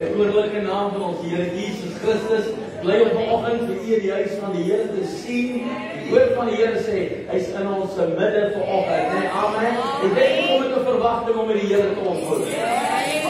Die oorlike naam van ons Here Jesus Christus, bly op vanoggend vir u die huis van die Here te sien. Die woord van die Here sê, hy's in ons midde vanoggend. Nee, amen. Ek dink kom met 'n verwagting om met die Here te ontmoet.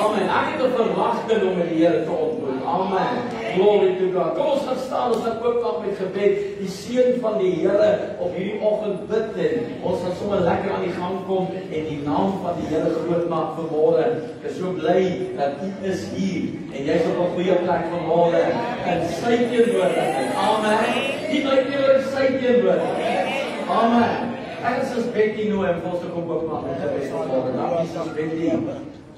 Amen. Ek het 'n verwagting om met die Here te ontmoet. Amen. Glory to God. Kom ons gaan staan, ons gaan oopmaak met gebed. Die seën van die Here op hierdie oggend bid en ons gaan sommer lekker aan die gang kom en die naam van die Here groot maak vanmôre. Ek is so bly dat u is hier en jy's op 'n goeie plek vanmôre in sy teenwoordigheid. Amen. Die bly teenoor sy teenwoordigheid. Amen. Ek is as Betty nou en ons kom oopmaak met gebed vanmôre. Dankie as Betty.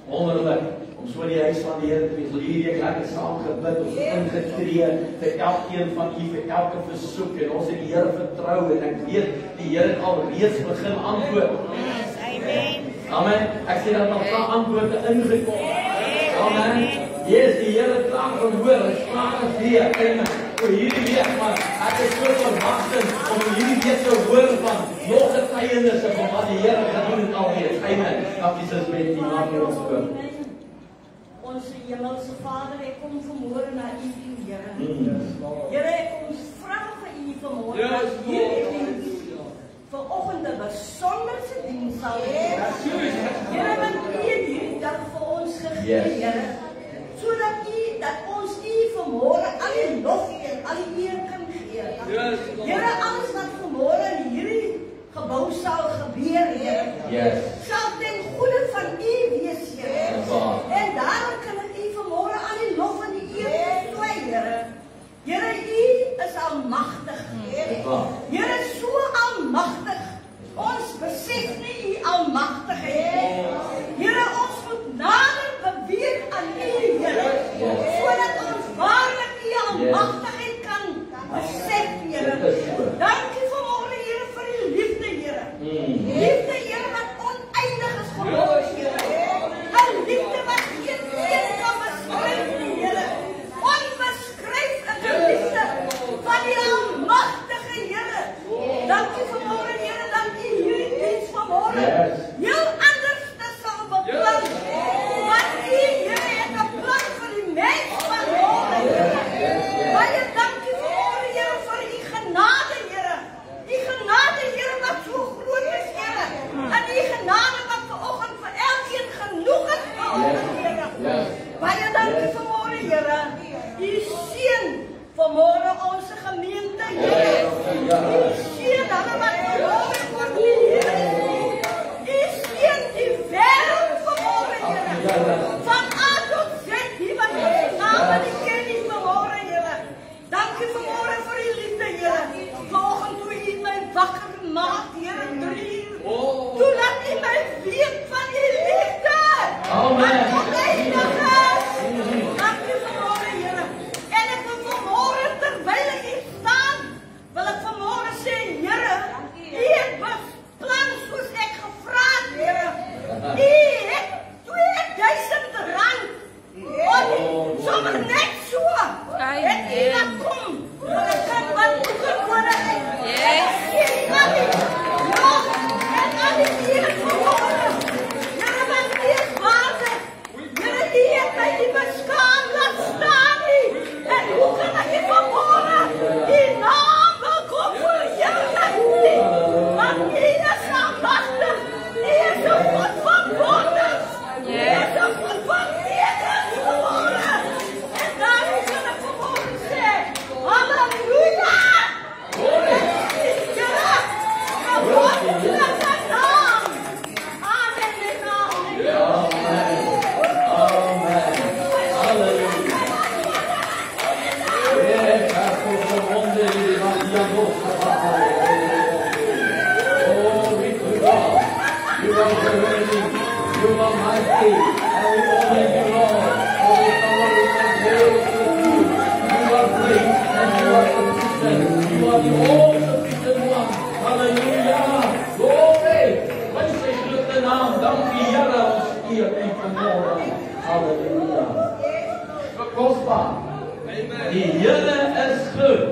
Wonderlik. Om so die huis van die Here te wees. Hierdie week lekker saam gebid, ons ingetree vir elkeen van u, vir elke versoek en ons het die Here vertrou en ek weet die Here het al reeds begin antwoord. Amen. Amen. Ek sê dat al klaar antwoorde ingekom. Amen. Yes, die Here het klaar gehoor, hy is klaar gegee. Amen. Vir hierdie week, maar ek is so verwagtend om hierdie week te hoor van nog getuienisse van wat die Here gedoen het alreeds. Amen. Dankie Jesus met die naam van ons oor. Onze hemelse Vader, ek kom vanmôre na u toe, Here. Here, ek kom vra vir u vanmôre dat hierdie diens vanoggend 'n besonderse diens sal wees. Here, want u het hierdie dag vir ons gegee, Here, sodat dat ons u vanmôre al die lof en al die eer kan gee. Here, alles wat vanmôre in hierdie gebou sal gebeur, Here, sal ten goeie van u wees, Here. En daarom kan ek u vanmôre aan die lof en die eer tooi, Here. Here, u is almagtig, Here, so almagtig. Ons besef nie u almagtigheid. Here, ons moet nader beweeg aan u, Here, sodat ons waarlik u almagtigheid kan besef, Here. Dankie vanmôre, Here, vir u liefde, Here. Liefde, Here, wat oneindig is vir ons, Here. 'n liefde wat geen een kan beskryf nie, Here. Onbeskryflike liefde van die almagtige Here. Dankie vanmôre, Here, dat u hierdie diens vanmôre heel anders sal beplan. Want u, Here, het 'n plan vir die mens vanmôre, Here. Baie dankie vanmôre, Here, vir u genade, Here. Die genade, Here, wat so groot is, Here. En die genade wat vanoggend vir elkeen genoeg is, Here. Baie dankie vanmôre, Here. U seën vanmôre ons gemeente, Here. U seën hulle wat vanmôre voor u, Here. U seën die wêreld vanmôre, Here. Van A tot Z, die wat ons name nie ken nie vanmôre, Here. Dankie vanmôre vir u liefde, Here. Vanoggend toe u my wakker maak, Here, 3 uur. Toe laat u my weet van u liefde. Amen. Dankie vanmôre, Here. En ek wil vanmôre terwyl ek hier staan, wil ek vanmôre sê, Here, u het beplan soos ek gevra het, Here. U het R2000 sommer net so. Het u laat kom. Ek kan wat boeken nodig het. En al die eer vanmôre. Here, wat u is waardig. Here, u het my nie beskaam laat staan nie. En hoe kan ek die vanmôre die naam wil kom verheerlik nie? Want u is almagtig. U is so God van wonders. U is so God van tekens vanmôre. En daarom kan ek vanmôre sê, halleluja! Here, God is in sy naam. Amen en amen. Die Here is goed.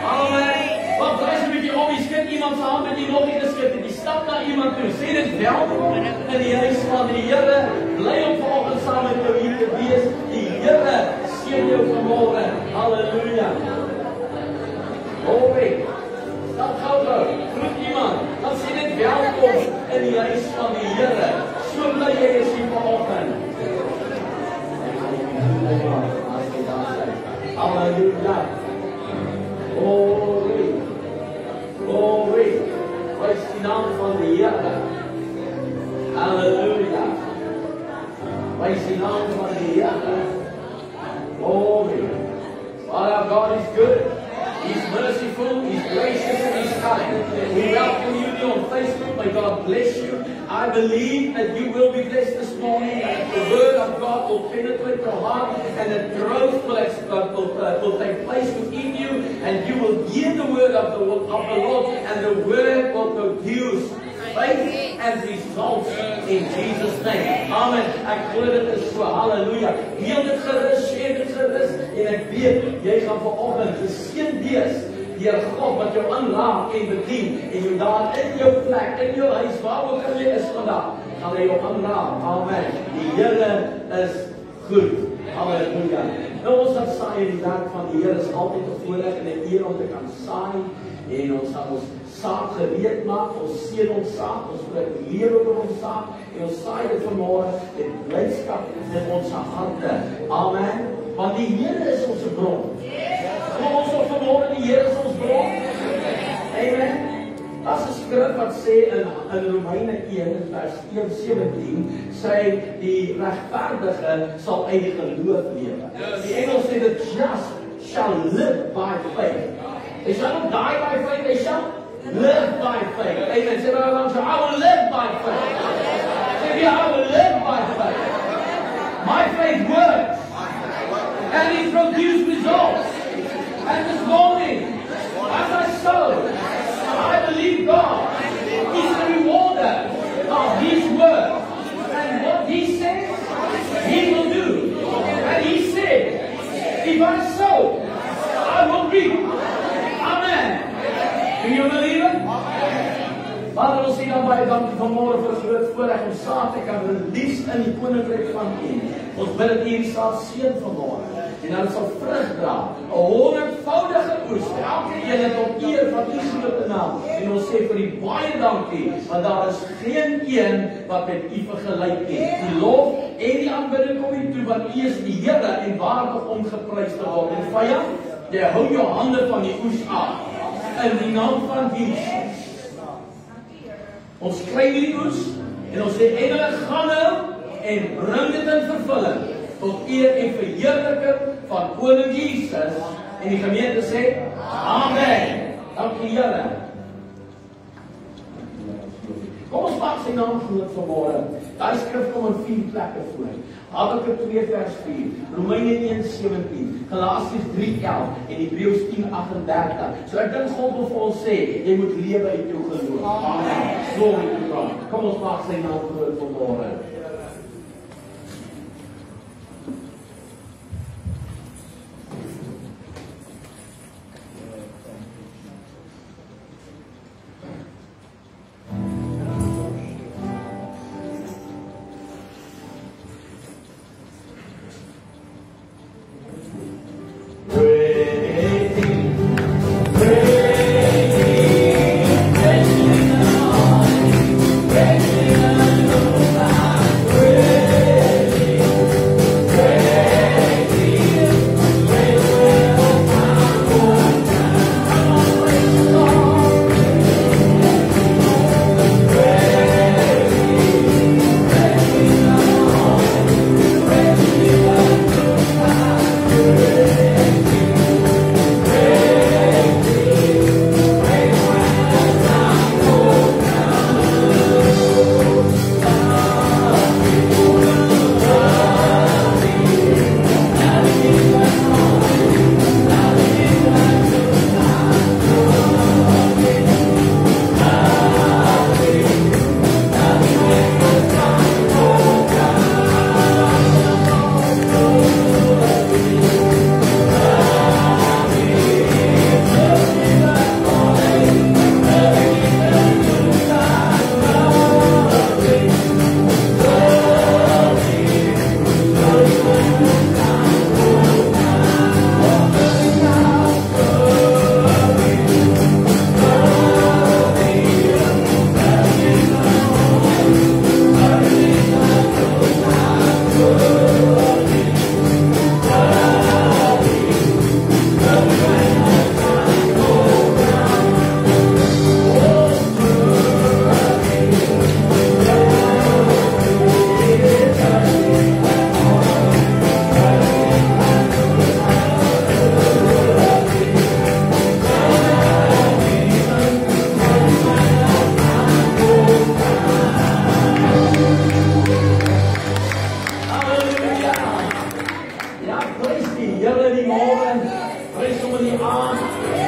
Amen. Want as jy met die ommie skud iemand se hand met die nog nie geskit en jy stap na iemand toe, sê dit welkom in die huis van die Here. Bly op vanoggend saam met jou hier te wees. Die Here Praise die naam van die Here. Glory. Our God is good. He's merciful, He's gracious, and He's kind. We welcome you on Facebook. May God bless you. I believe that you will be blessed this morning. The Word of God will penetrate your heart, and the growth will take place within you, and you will hear the Word of the Lord, and the Word will produce faith and results in Jesus' name. Amen. Ek glo dit is so. Halleluja. Deel dit gerus, share dit gerus, en ek weet jy gaan vanoggend geseën wees deur God wat jou aanraak en bedien, en jou daar in jou plek, in jou huis, waar ook al jy is vandag, gaan hy jou aanraak. Amen. Die Here is goed. Halleluja. Nou ons gaan saai in die werk van die Here. Is altyd 'n voorreg en 'n eer om te kan saai, en ons gaan ons saak gereed maak, ons seën ons saak, ons spreek lewe oor ons saak, en ons saai dit vanmôre met blydskap in ons harte. Amen. Want die Here is ons bron. Glo ons op vanmôre, die Here is ons bron. Amen. As 'n skrif wat sê in Romeine 1 vers 1:17, sê die regverdige sal uit die geloof lewe. Die Engels sê the just shall live by faith. They shall not die by faith, they shall live by faith. Amen. Say, I will live by faith. Say, yeah, I will live by faith. My faith works. And it produces results. And this morning, as I sow, I believe God is the rewarder of His word. And what He says, He will do. And He said, if I sow, I will reap. Amen. Do you believe it? Vader, ons sê dan baie dankie vanmôre vir 'n groot voorreg om saad te kan release in die koninkryk van U. Ons bid dat U hierdie saad seën vanmôre, en dat dit sal vrug dra, 'n 100voudige oes, elke een tot eer van U groot naam. En ons sê vir U baie dankie, want daar is geen een wat met U vergelyk nie. Die lof en die aanbidding kom U toe, want U is die Here en waardig om geprys te word. En vyand, jy hou jou hande van die oes af. In die naam van Jesus. Ons kry die oes, en ons sê engele gaan nou en bring dit in vervulling tot eer en verheerliking van Koning Jesus. En die gemeente sê amen. Dankie Here. Kom ons maak sy naam groot vanmôre. Daai skrif kom in 4 plekke voor. Habakuk 2 vers 4, Romeine 1:17, Galasiërs 3:11 en Hebreërs 10:38. So ek dink God wil vir ons sê, jy moet lewe uit jou geloof. Amen. Glory to God. Kom ons maak sy naam groot vanmôre. Praise in die morgen, prys hom in die aand,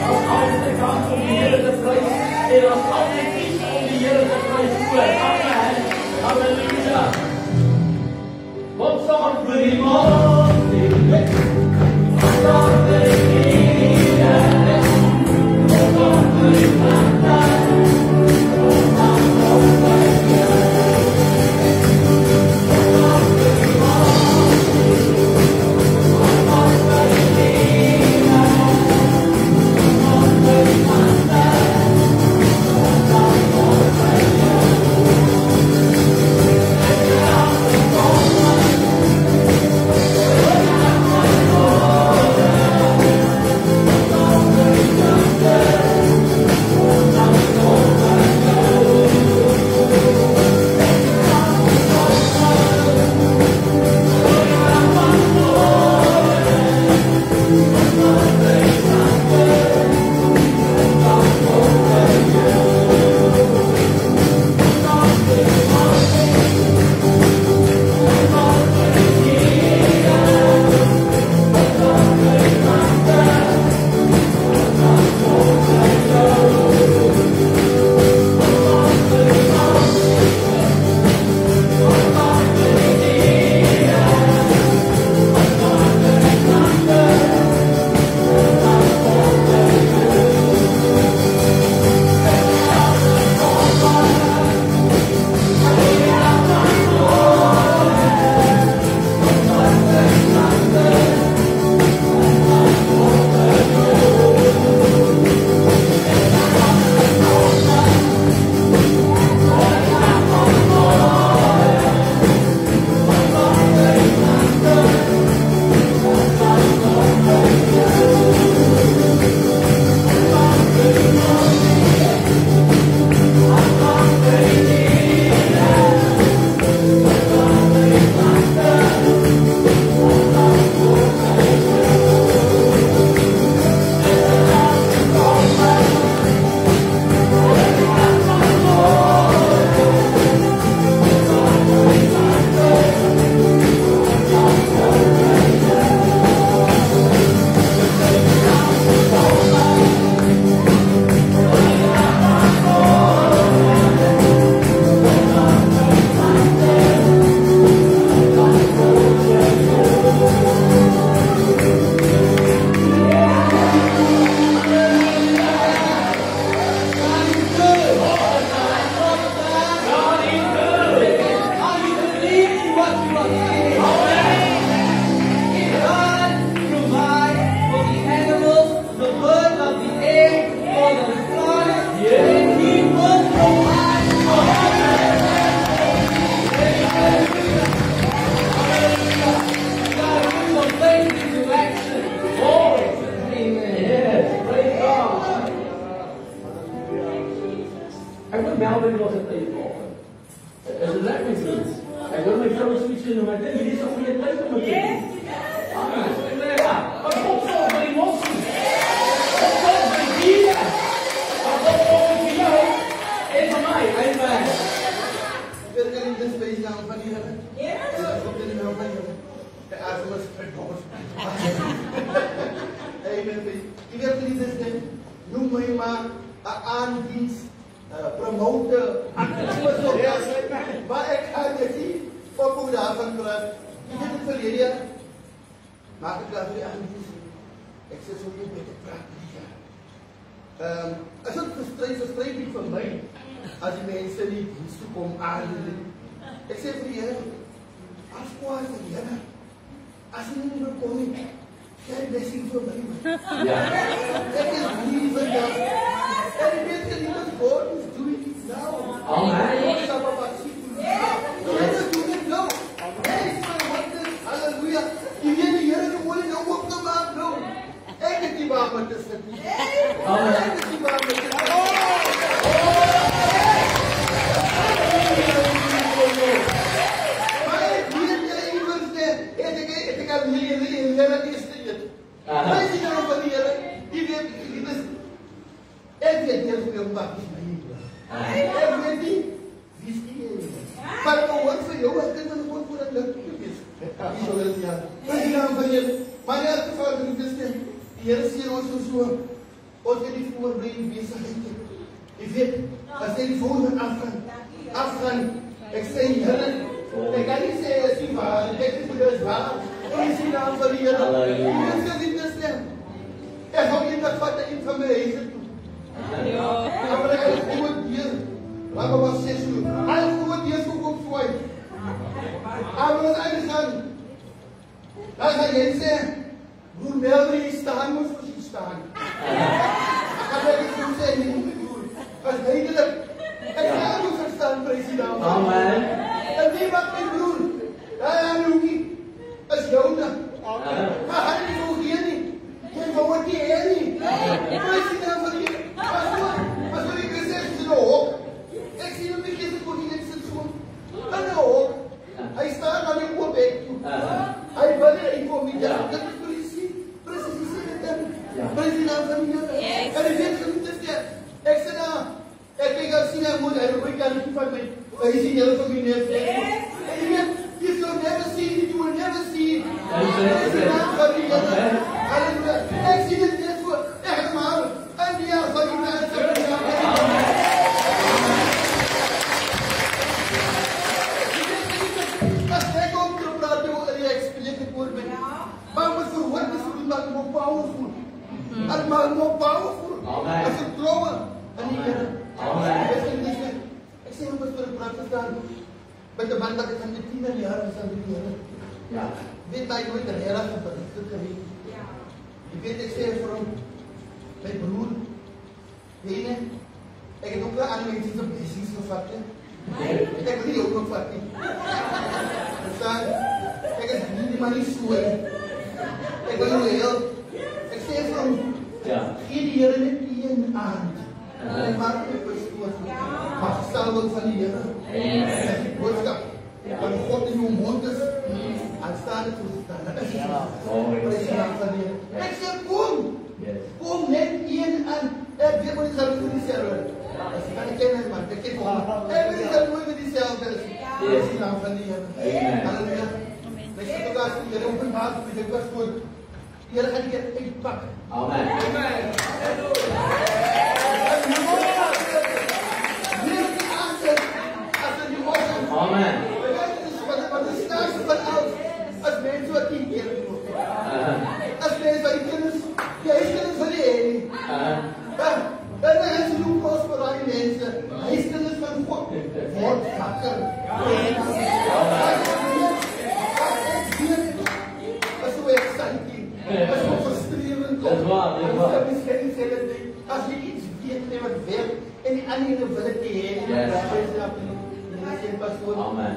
as altyd kans om die Here te prys, en as altyd iets om die Here te prys voor. Amen. Halleluja. Wat staan vir die morgen? Wat staan vir die Here? Wat staan vir die vandag? Para o outro, eu até não vou por aqui. Isso é verdade. Mas não, Maar in elk geval, broeders, die Here sien ons so, ons het die voorbereiding besigheid. Jy weet, as jy die volgende afgaan, ek sê, Here, ek kan nie sê, as jy waar, ek het nie is waar, ons sien naam van die Here. Die mense die dit sê, ek hou nie dat vat een van my huise toe. Maar ek het goed hier, laat me wat sê so, al goed hier is ook zwaai. Maar ons uitgaan, dan gaan jy sê, broer Melvin, jy staan moest voor jy staan. Kan ek het jou sê, nie moet ek doen. As duidelijk, ek gaan moet verstaan, president. Amen. En wie wat my broer, ja, Loekie, is joune. Maar hy nie so gee nie. Jy wou het nie heen nie. President van die, maar so die gezegd is in die hok. Ek sien hom nie kies, ek word nie sit so. In die hok. Hy staan aan die oopbek toe. Hy wil nie informeer. Dit is polisie. Precies sê dit dan. President van die Here. En die weet genoeg is dit. Ek sê daar, ek kyk al sien hy moet, hy roep kan nie van my, hy sien hele van my neus. En jy weet, you will never see it, you will never see it. President van die Here. Halleluja. Ek sien dit net voor, echt maar, in die jaar van die mense. Maar more powerful. And more powerful. As a thrower. And he ek sê hoe pastoor ek praat staan. Met die man dat ek aan die 10 jaar is aan die Here. Ja. Weet hy nooit die Here gekry. Ja. Jy weet ek sê vir hom, my broer, weet jy, ek het ook aan mense se blessings gevat. Ek wil nie ook nog vat nie. Verstaan? Ek is nie maar nie so. Ek wil nou heel, ek sê vir hom, gee die Here net een aand. En hy maak my pastoor. Maar stel ook van die Here. En die boodskap van God in jou mond is, en staan het voor staan. Dat is president van die Here. Ek sê, kom net een aan. Ek weet maar nie gaan doen die selwe. As jy kan ken hy man, ek ken hom. Ek weet nie gaan doen met die selwe. President van die Here. Halleluja. Wij zitten elkaar in de openbaar, met de pastoor. Die Here gaan die keer uitpak. Amen. Amen. Amen. Wat is sterkste van alles? Als mensen wat 10 keer doen. Als mensen wat die kinders, die huiskinders van die Heer. Dan gaan ze doen kost voor die mensen. Huiskinders van God. Word wakker. As jy frustrerend kom, as jy iets weet met wat werk, en die ander wil het nie heen, dan sê pastoor. Amen.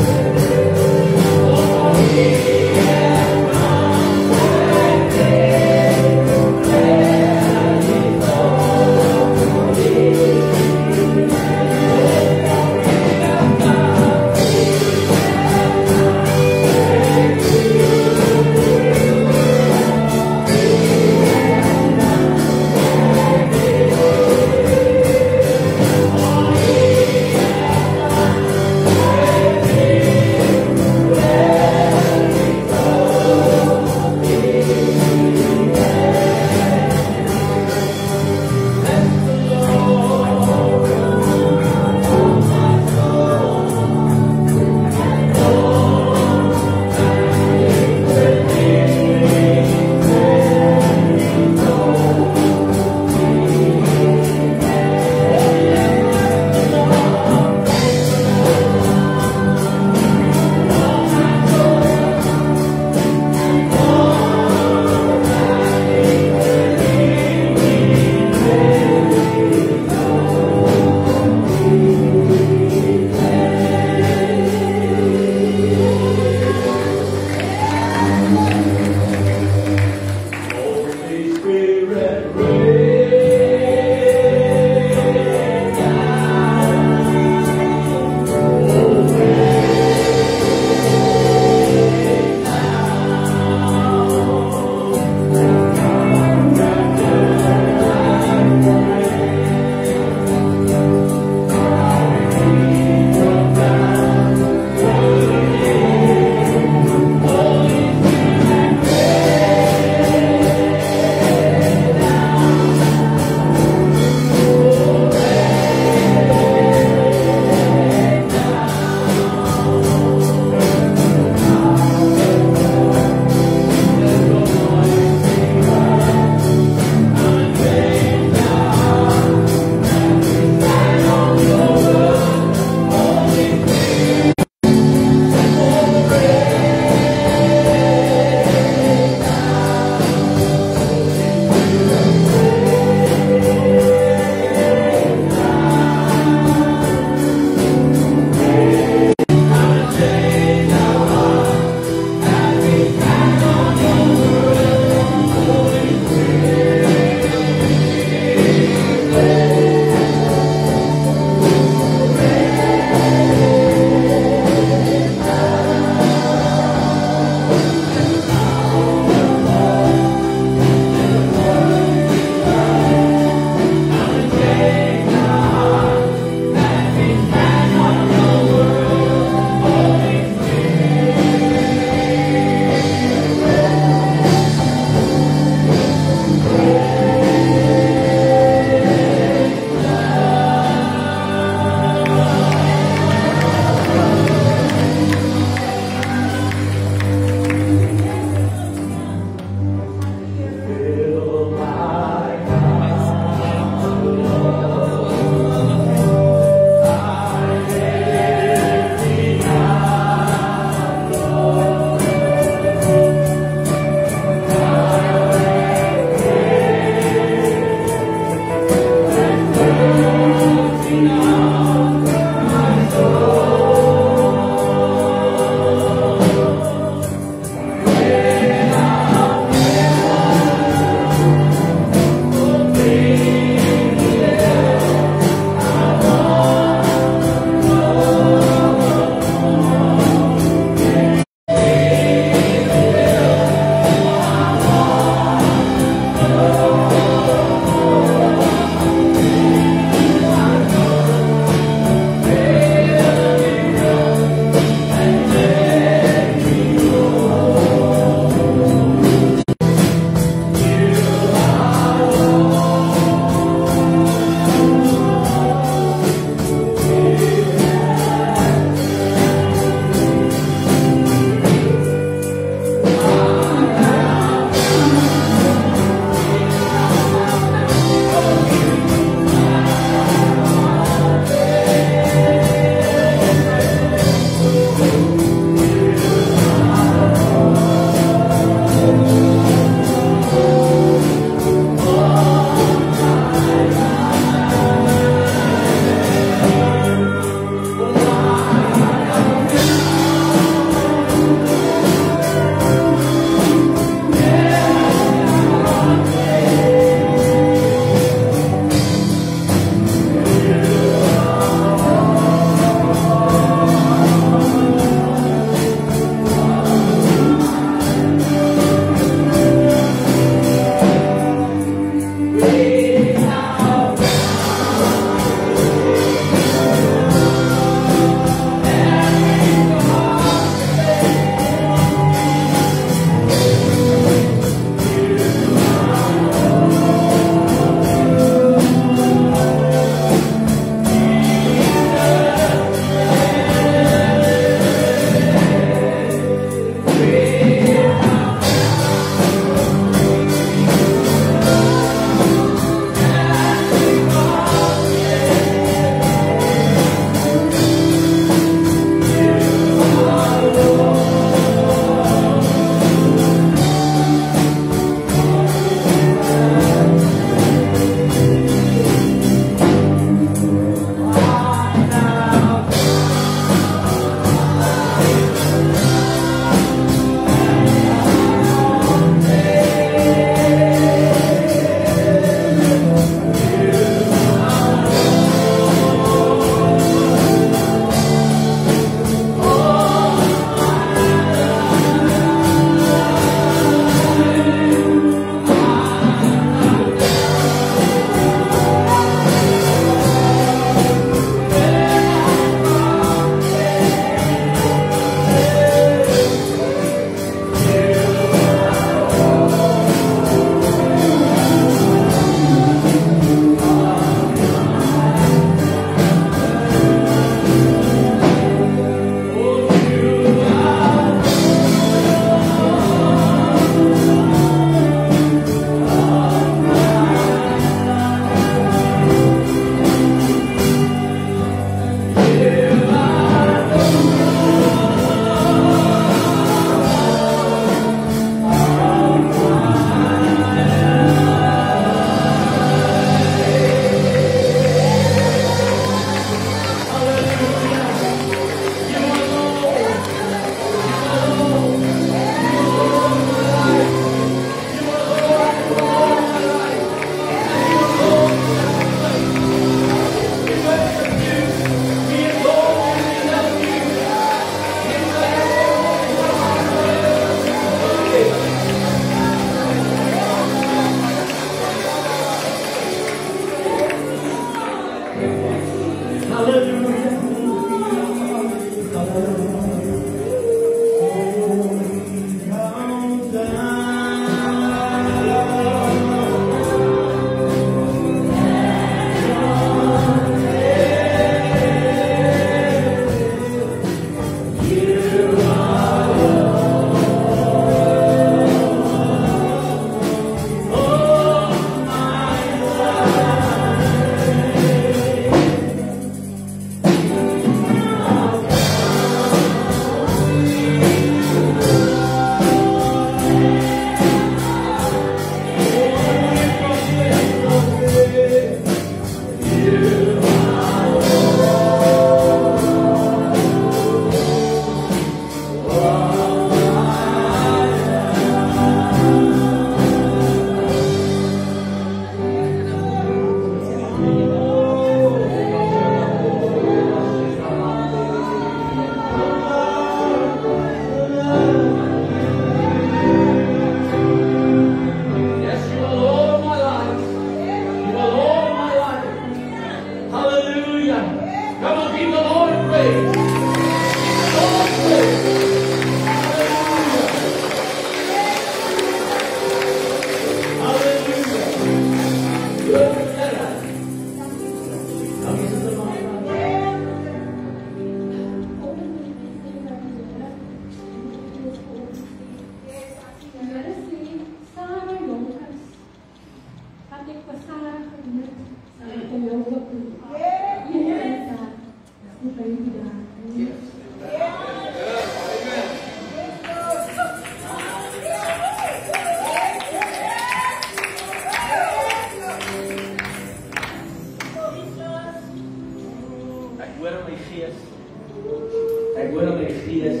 Ek hoor in my gees,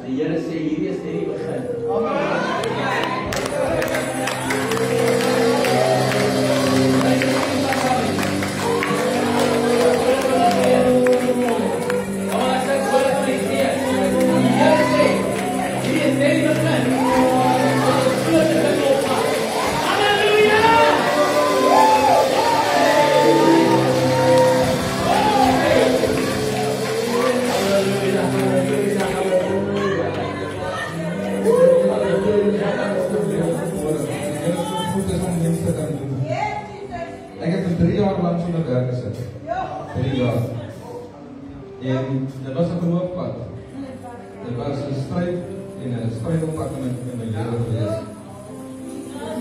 die Here sê, hierdie is net die begin. Ek het vir 3 jaar lang sonder werk gesit. 3 jaar. En dit was 'n geloofpad. Dit was 'n stryd en 'n strydelpad in my lewe gewees.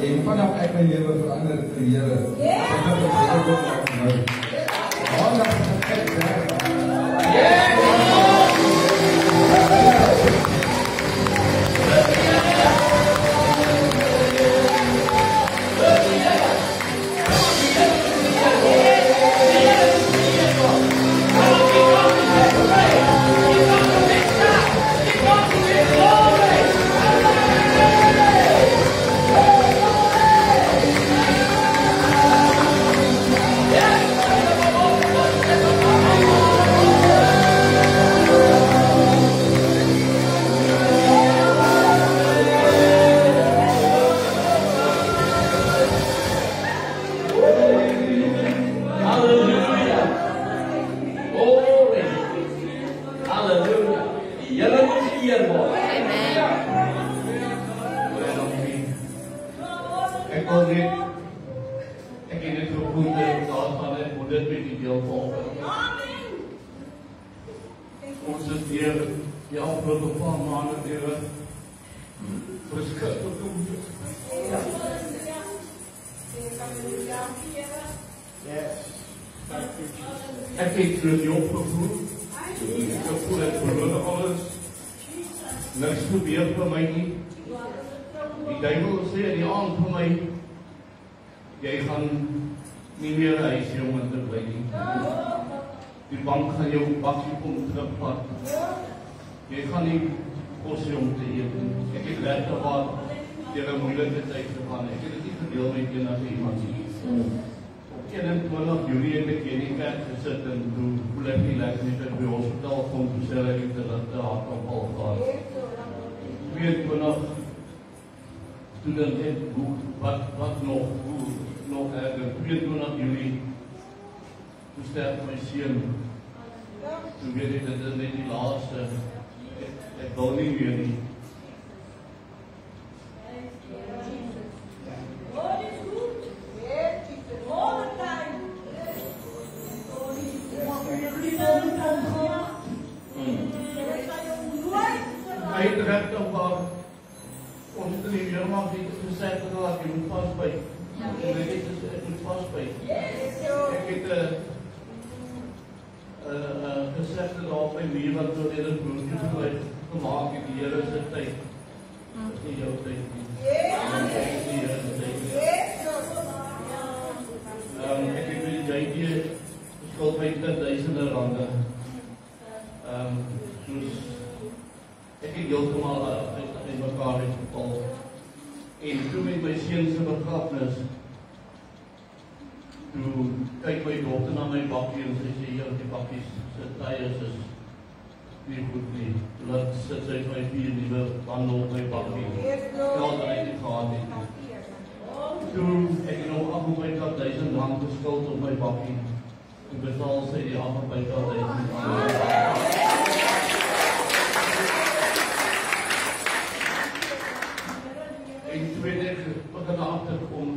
En vanaf ek my lewe verander vir die Here. Ek het terug die opgevoed. Ek voel het verloor alles. Niks gebeur vir my nie. Die duivel sê in die aand vir my, jy gaan nie meer huis jongen te bly nie. Die bank gaan jou bakkie kom terugvat. Jy gaan nie kos om te eet nie. Ek het regtig waar deur 'n moeilike tyd gegaan. Ek het dit nie gedeel met enige iemand nie. 21 Julie het ek in die kerk gesit en toe voel ek nie lekker nie, by die hospitaal kom toe sê ek het 'n hartaanval gehad. 22 toe dan het wat nog erger, 22 Julie toe sterf my seun. Toe weet ek dat dit net die laaste, ek wil nie meer nie. Hy het regtig waar ons het in die weermacht die gesê dat jy moet vastbyt. En ek het gesê ek moet vastbyt. Ek het gesegde daar op my muur wat door die broertjes gemaakt het, die Here se tyd. Dit is nie jou tyd nie. Dit is nie Here se tyd nie. Ek het met die JD skuld my R10.000. Soos ek het heeltemal in mekaar uitgeval. En toe met my seun se begrafnis, toe kyk my dogter na my bakkie en sy sê, ja, die bakkies se tyres is nie goed nie. Toe laat sit sy 5 nuwe bande op my bakkie. Geld dat ek nie gehad het nie. Toe ek nog R8.000 geskuld op my bakkie. Toe betaal sy die R8.000. En toe het ek begin agterkom,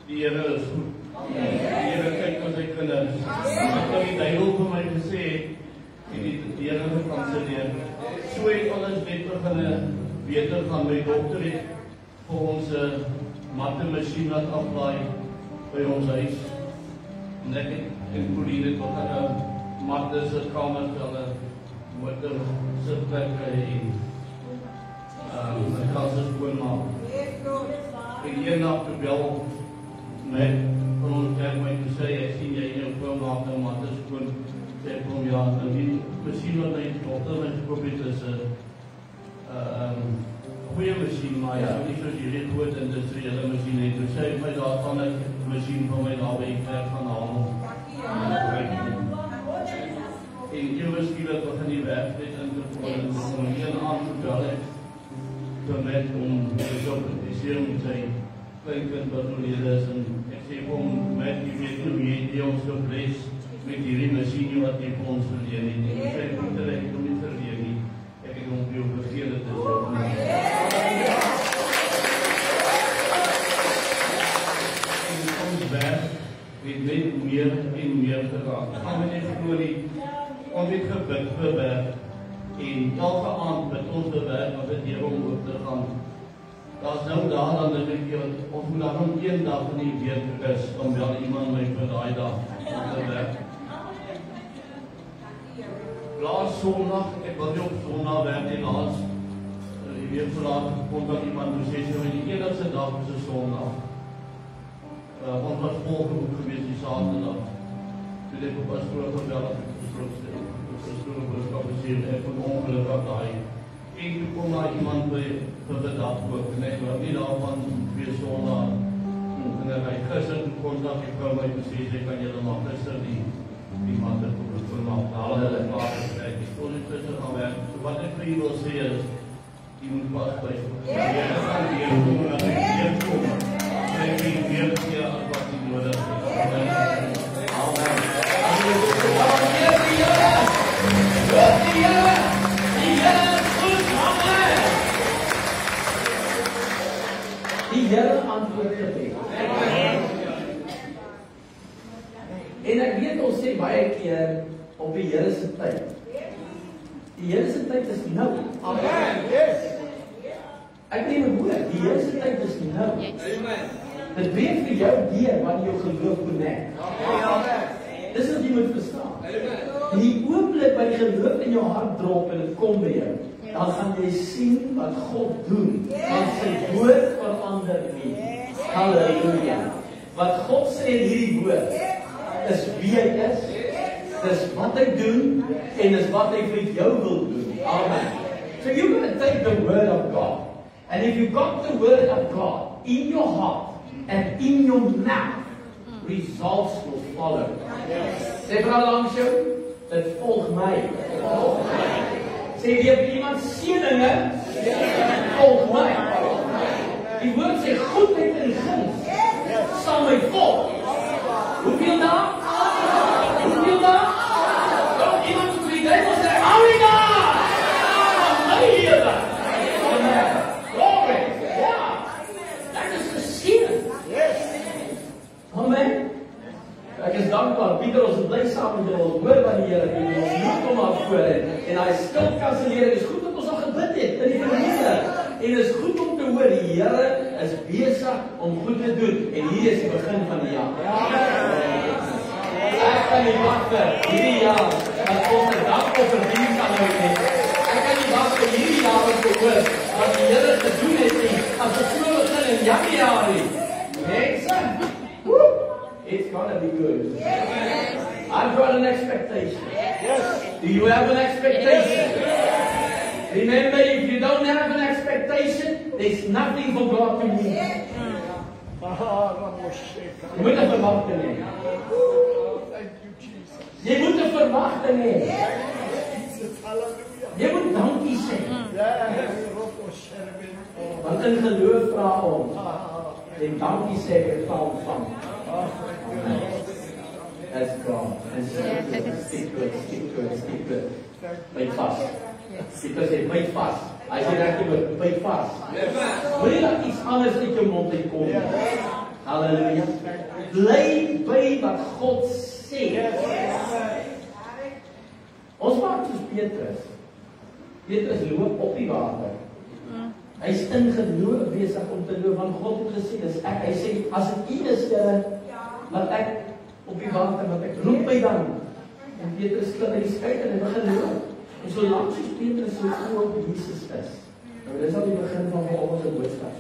die Here is goed. Die Here kyk na sy kinders. Wat die duiwel vir my gesê het, en die Here gekanselleer. So het alles net begin beter gaan. My dokter het vir ons 'n mattemasjien laat aflaai by ons huis. En ek het in Pauline het begin matte se kamers hulle motor sitplekke en my klas is skoonmaak. En een nacht toe bel met van ons kerk my toe sê, ek sien jy in jou vrou maak en matte skoon, sê ek vir hom, ja, die machine wat my dokter my gekoop het is 'n goeie machine, maar ja, nie soos die groot industriële machine het. Dus sy het my daarvan 'n machine van my naby gekreg van haal. En ewe skielik begin die werk net in te val en om een aangetel het met om te organiseren met sy kleinkind wat oorlede is en ek sê vir hom, met jy weet hoe jy ons gebless met hierdie machine wat jy vir ons verleen het. En sy goede ek het hom nie verleen nie. Ek het hom vir jou vergeet het is. En ons werk het net meer en meer geraak. Gaan we net glo nie. Ons het gebid vir werk en elke aand met ons bewerk wat het hier om op te gaan. Daar is nou daar dan dat ek ons moet daar om een dag in die week is om wel iemand my vir daai dag te werk. Laas Sondag, ek wil nie op Sondag werk nie, laas die week verlaat kon dan iemand toe sê, so die enigste dag is 'n Sondag. Ons was volgeroep gewees die Saterdag. Toe ek op pastoor gebel het, pastoor boodskap gesê, ek kon ongelukkig daai. En toe kom daar iemand by vir die dag ook, en ek was nie daarvan weer Sondag. En hy gister toe kontak ek vir my toe sê, sy kan julle maar gister die man dit vermaak, hulle klaar gekry. Ek kon nie gister gaan werk. So wat ek vir julle wil sê is, jy moet pas by. Jy gaan weer kom, en ek weer kom. Ek wil weer keer as wat jy nodig het. Amen. Amen. Die Here antwoord gebed. En ek weet ons sê baie keer op die Here se tyd. Die Here se tyd is nou. Amen. Ek neem 'n woord, die Here se tyd is nou. Amen. Dit breek vir jou deur wanneer jou geloof connect. Amen. Dis wat jy moet verstaan. Amen. Die oomblik wat die geloof in jou hart drop en dit kom by jou, dan gaan jy sien wat God doen. Want sy woord verander nie. Halleluja. Wat God sê in hierdie woord is wie hy is, dis wat hy doen en is wat hy vir jou wil doen. Amen. So you're going to take the word of God. And if you got the word of God in your heart and in your mouth, results will follow. Sê vir langs jou, dit volg my. Sê jy vir iemand seëninge, volg my. Die woord sê goedheid en guns sal my volg. Hoeveel daar? Hoeveel daar? Iemand moet die Bijbel sê, hou nie daar! My lewe! Glory! Ja! Dat is geseën. Amen. Ek is dankbaar, Pieter, ons bly saam met julle, ons hoor wat die Here doen, ons loop hom af voor en hy skildkanselering, is goed dat ons al gebid het in die verlede, en is goed om te hoor, die Here is besig om goed te doen, en hier is die begin van die jaar. Ek kan nie wag vir hierdie jaar, dat ons 'n dag op verdien kan hou nie. Ek kan nie wag vir hierdie jaar om te hoor, wat die Here gedoen het nie, as het so begin in Januarie. Mense, it's gonna be good. Yes. I've got an expectation. Yes. Do you have an expectation? Yes. Remember, if you don't have an expectation, there's nothing for God to do. Yes. Jy moet 'n verwagting hê. Jy moet 'n verwagting hê. Jy moet dankie sê. Want in geloof vra ons. En dankie sê ek val ontvang. That's God. And stick to it. Byt vas. Because it byt vas. As jy reg moet byt vas. Moenie dat iets anders uit jou mond uitkom. Halleluja. Bly by wat God sê. Ons maak soos Petrus. Petrus loop op die water. Hy is in geloof besig om te loop, want God het gesê, dis ek. Hy sê, as dit U is, Here, laat ek op die water, laat ek roep my dan. En Petrus klim uit die skei en hy begin loop. En solank soos Petrus so oor op Jesus is, nou dis al die begin van ons boodskap.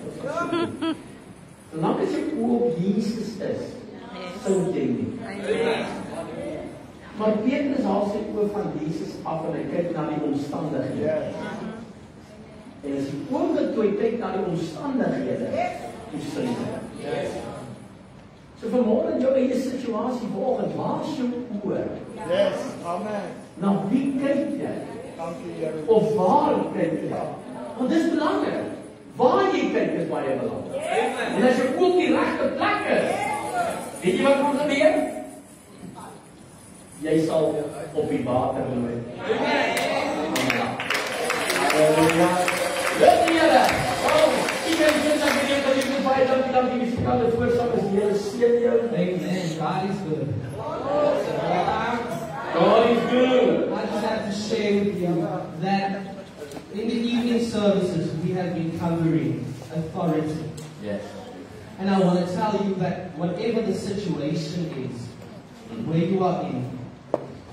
Solank as jy oor op Jesus is, sou jy nie. Maar Petrus haal sy oë van Jesus af en hy kyk na die omstandighede. En as die oomblik toe hy kyk na die omstandighede, toe sien hy. So vanmôre in jou eie situasie vanoggend, waar is jou oë? Amen. Na wie kyk jy? Dankie, Here. Of waar kyk jy? Want dis belangrik. Waar jy kyk is baie belangrik. En as jy ook die regte plek is, weet jy wat gaan gebeur? Jy sal op die water loop. Halleluja. Dit die Here. Ek het dit net gedoen dat ek baie dankie die musikale voorsangers die Here seën jou. Amen. God is good. God is good. I just have to share with you that in the evening services we have been covering authority. Yes. And I want to tell you that whatever the situation is, where you are in,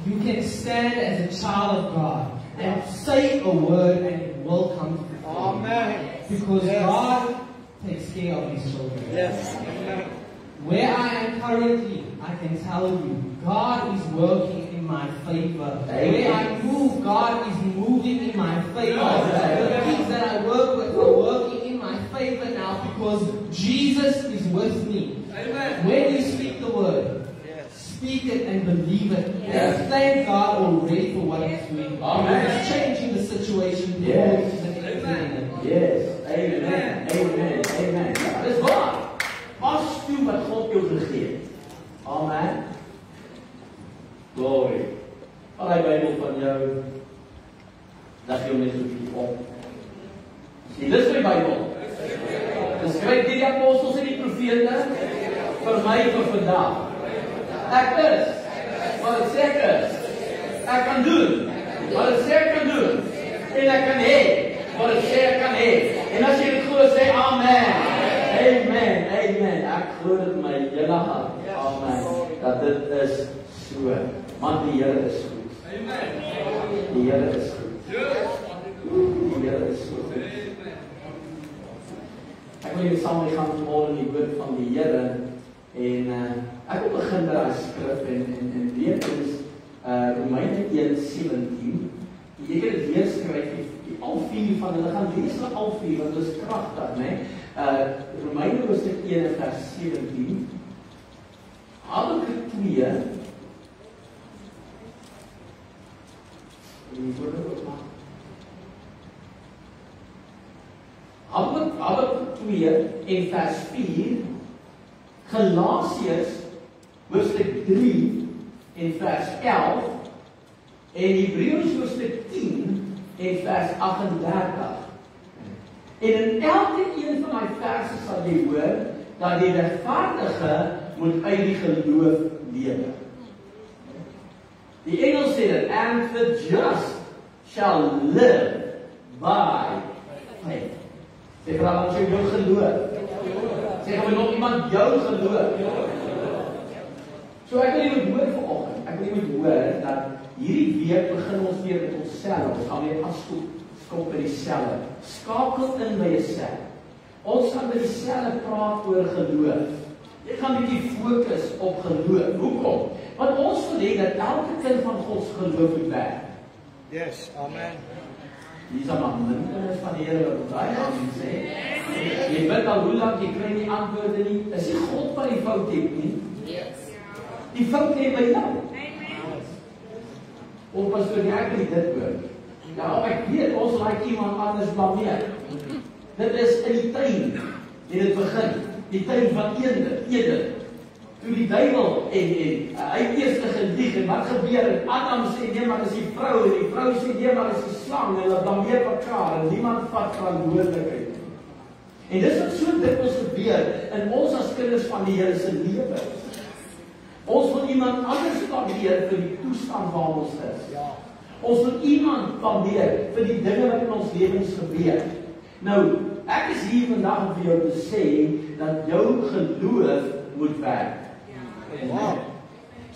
you can stand as a child of God and say a word and it will come to pass. Amen. Because God takes care of His children. Yes. Amen. Where I am currently, I can tell you, God is working in my favor. Where I move, God is moving in my favor. The things that I work with are working in my favor now because Jesus is with me. Amen. When you speak the word, speak it and believe it. And thank God already for what He's doing. Amen. He's changing the situation. Yes. Amen. Yes. Amen. Amen. Amen. Dis waar. Pas toe wat God jou gegee het. Amen. Glory. Al die Bybel van jou, leg jou net so 'n bietjie op. Sien, dis my Bybel. Dis skryf deur die apostels en die profete vir my vir vandag. Ek is wat ek sê ek is. Ek kan doen wat ek sê ek kan doen. En ek kan hê wat ek sê ek kan hê. En as jy dit glo, sê amen. Amen. Amen. Ek glo dit my hele hart. Amen. Dat dit is so. Want die Here is goed. Amen. Die Here is goed. Die Here is so goed. Ek wil julle saam gaan môre in die woord van die Here en ek wil begin met daai skrif en lees is Romeine 1:17. Jy kan dit weer skryf. Al vier van hulle gaan lees hulle al vier want dit is kragtig, né? Romeine hoofstuk 1 vers 17. Habakuk 2 Habakuk 2 en vers 4, Galasiërs hoofstuk 3 en vers 11 en Hebreërs hoofstuk 10 en vers 38. En in elke een van my verse sal jy hoor dat die regverdige moet uit die geloof lewe. Die Engels sê dit, and the just shall live by faith. Sê vir al ons jou geloof. Sê gaan we nog iemand jou geloof. So ek wil jy moet hoor vanoggend, ek wil jy moet hoor dat hierdie week begin ons weer met onsself, ons gaan weer afskop by die selle. Skakel in by jouself. Ons gaan by die selle praat oor geloof. Jy gaan 'n bietjie fokus op geloof. Hoekom? Want ons wil hê dat elke kind van God se geloof moet werk. Yes, amen. Dis maar minstens van die Here wat daai aan sê. Jy weet al hoe lank jy kry nie antwoorde nie. Is nie God wat die fout het nie. Die fout lê by jou. Of pastoor, ek wil dit hoor. Ja, ek weet ons laat iemand anders blameer. Dit is in die tuin. Dit begin. Die tuin van Eden. Toe die duiwel en hy eers gelieg en wat gebeur? Adam sê nee, maar dis die vrou en die vrou sê nee, maar dis die slang en hulle blameer mekaar en niemand vat verantwoordelikheid. En dis wat so dikwels gebeur in ons as kinders van die Here se lewe. Ons wil iemand anders blameer vir die toestand waar ons is. Ja. Ons wil iemand blameer vir die dinge wat in ons lewens gebeur. Nou, ek is hier vandag om vir jou te sê dat jou geloof moet werk. Wow.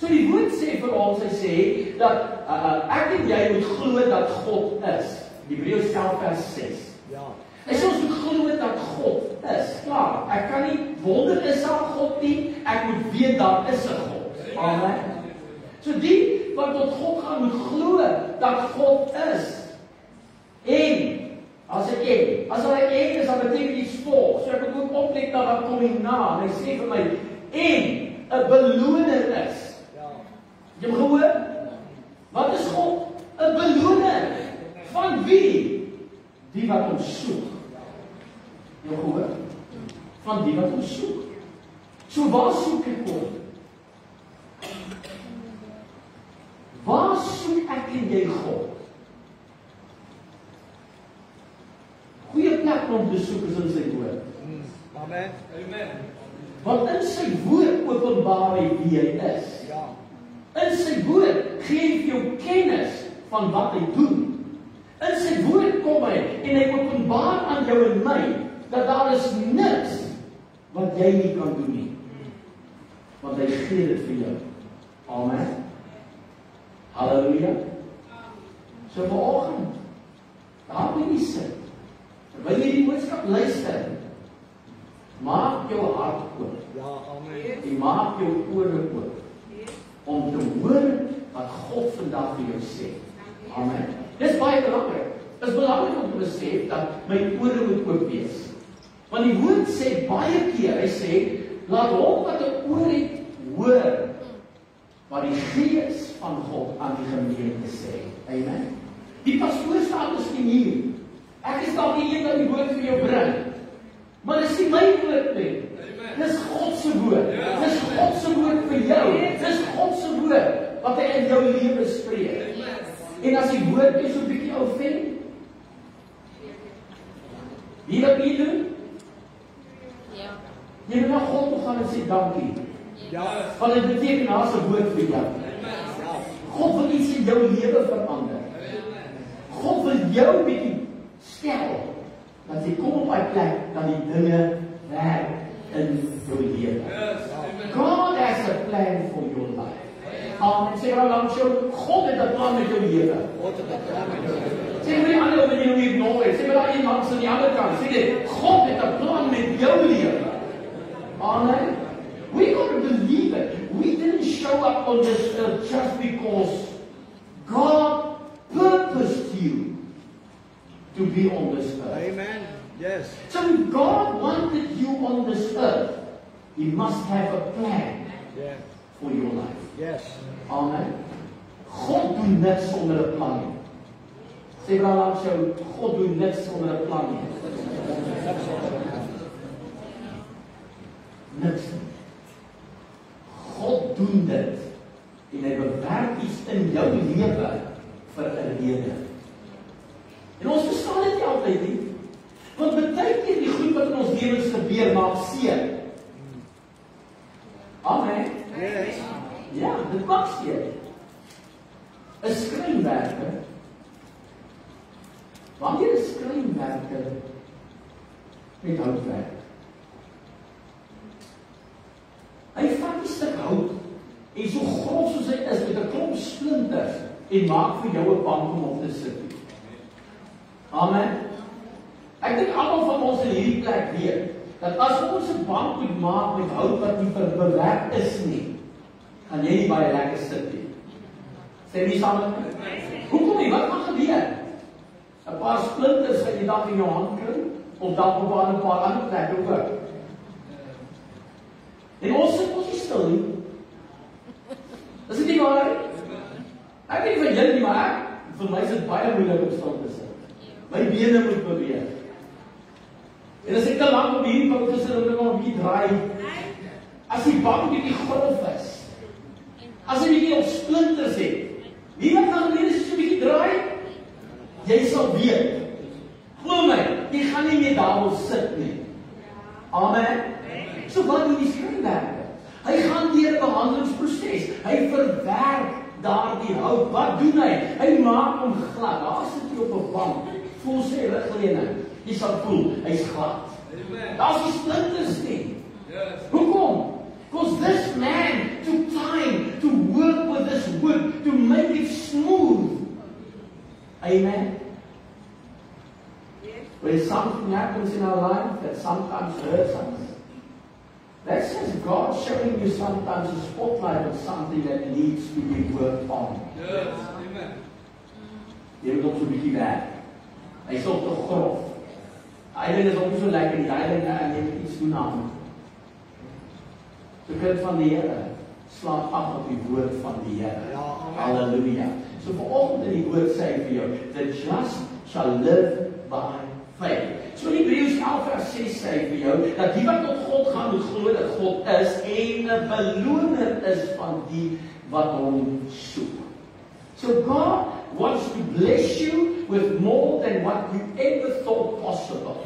So die woord sê vir ons, hy sê dat ek en jy moet glo dat God is. Hebreërs 11 vers 6. Ja. Hy sê ons moet glo dat God is. Klaar, ek kan nie wonder is daar God nie, ek moet weet daar is 'n God. Amen. So die wie wat tot God gaan moet glo dat God is. En as ek en, as hy en is, dan beteken iets volg. So ek moet oplet dat wat kom hierna. En hy sê vir my, en 'n beloner is. Jy het gehoor? Wat is God? 'n beloner. Van wie? Die wat hom soek. Jy het gehoor? Van die wat hom soek. So waar soek ek God? Waar soek ek en jy God? Goeie plek om te soek is in sy woord. Amen. Want in sy woord openbaar hy wie hy is. In sy woord gee hy vir jou kennis van wat hy doen. In sy woord kom hy en hy openbaar aan jou en my dat daar is niks wat jy nie kan doen nie. Want hy gee dit vir jou. Amen. Halleluja. So vanoggend, daar moet jy sit. Terwyl jy die boodskap luister, maak jou hart oop. Jy maak jou ore oop om te hoor wat God vandag vir jou sê. Amen. Dis baie belangrik. Dit is belangrik om te besef dat my ore moet oop wees. Want die woord sê baie keer, hy sê, laat hom wat 'n oor het hoor wat die Gees van God aan die gemeente sê. Amen. Die pastoor staan miskien hier. Ek is dalk die een wat die woord vir jou bring. Maar dis nie my woord nie. Dis God se woord. Dis God se woord vir jou. Dis God se woord wat hy in jou lewe spreek. En as die woord is so 'n bietjie ou ven, wie wat jy doen? Jy moet na God toe gaan en sê dankie. Want dit beteken daar's 'n woord vir jou. God wil iets in jou lewe verander. God wil jou bietjie stel dat jy kom op daai plek dat die dinge werk in jou lewe. God has a plan for your life. Amen. Sê maar langs jou, God het 'n plan met jou lewe. Sê maar die ander wat jy nie ignoreer. Sê maar daai iemand aan die ander kant. Sê dit, God het 'n plan met jou lewe. Amen. We got to believe it. We didn't show up on this earth just because God purposed you to be on this earth. Amen. Yes. So if God wanted you on this earth, He must have a plan for your life. Yes. Amen. God doen niks sonder 'n plan nie. Sê maar langs jou, God doen niks sonder 'n plan nie. Niks. God doen dit en hy bewerk iets in jou lewe vir 'n rede. En ons verstaan dit nie altyd nie. Want baie keer die goed wat in ons lewens gebeur maak seer. Amen. Yes. Ja, dit maak seer. 'n Skrynwerker. Wanneer 'n skrynwerker met hout werk, hy vat 'n stuk hout en so groot soos hy is met 'n klomp splinters en maak vir jou 'n bank om op te sit. Amen. Ek dink almal van ons in hierdie plek weet dat as ons 'n bank moet maak met hout wat nie bewerk is nie, gaan jy nie baie lekker sit nie. Sê nie saam met my. Hoekom nie? Wat gaan gebeur? 'n Paar splinters gaan jy dalk in jou hand kry of dalk op 'n paar ander plekke ook. En ons sit ons nie stil nie. Is dit nie waar nie? Ek weet van julle nie, maar vir my is dit baie moeilik om stil te sit. My bene moet beweeg. En as ek te lank op hierdie bank gesit en dan op hier draai, as die bank bietjie grof is, as hy bietjie op splinters het, wie wat gaan gebeur as jy so bietjie draai? Jy sal weet. Glo my, jy gaan nie meer daar wil sit nie. Amen. So wat doen die skrynwerker? Hy gaan deur 'n behandelingsproses. Hy verwerk daardie hout. Wat doen hy? Hy maak hom glad. Daar sit jy op 'n bank. Voel sy rugleuning. Jy sal voel hy's glad. Daar's nie splinters nie. Hoekom? Because this man took time to work with this wood to make it smooth. Amen. When something happens in our life that sometimes hurts us, That says God showing you sometimes a spotlight of something that needs to be worked on. Yes, amen. Jy moet op so 'n bietjie werk. Hy is op te grof. Hy is ook nie so lekker nie. Hy net iets doen aan. Die kind van die Here slaap af op die woord van die Here. Halleluja. So vanoggend in die woord sê hy vir jou, the just shall live by faith. So in Hebreërs 11 vers 6 sê hy vir jou, dat die wat tot God gaan moet glo dat God is en 'n beloner is van die wat hom soek. So God wants to bless you with more than what you ever thought possible.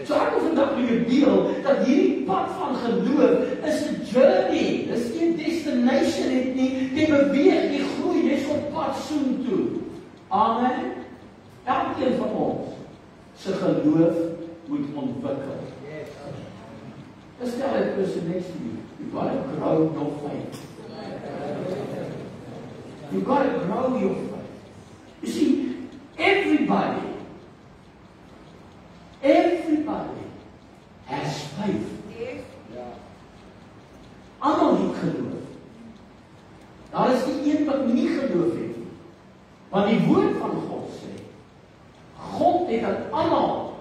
So ek wil vandag met jou deel dat hierdie pad van geloof is 'n journey. Dis nie 'n destination het nie. Jy beweeg, jy groei, jy's op pad soontoe. Amen. Elkeen van ons se geloof moet ontwikkel. Let's tell that person next to you, you've got to grow your faith. You've got to grow your faith. You see, everybody has faith. Almal het geloof. Daar is nie een wat nie geloof het nie. Want die woord van God sê, God het aan almal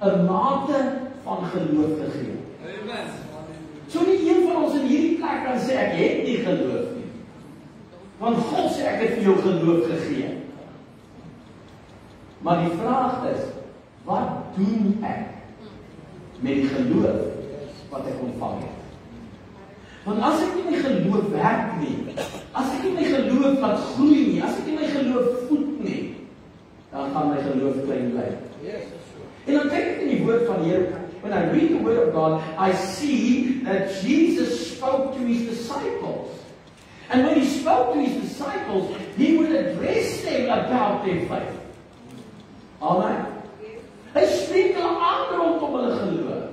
'n mate van geloof gegee. Amen. So nie een van ons in hierdie plek kan sê ek het nie geloof nie. Want God sê ek het vir jou geloof gegee. Maar die vraag is, wat doen ek met die geloof wat ek ontvang het? Want as ek nie my geloof werk nie, as ek nie my geloof laat groei nie, as ek nie my geloof voed nie, dan gaan my geloof klein bly. En dan kyk ek in die woord van die Here. When I read the word of God, I see that Jesus spoke to his disciples. And when he spoke to his disciples, he would address them about their faith. Amen. Hy spreek hulle aan rondom hulle geloof.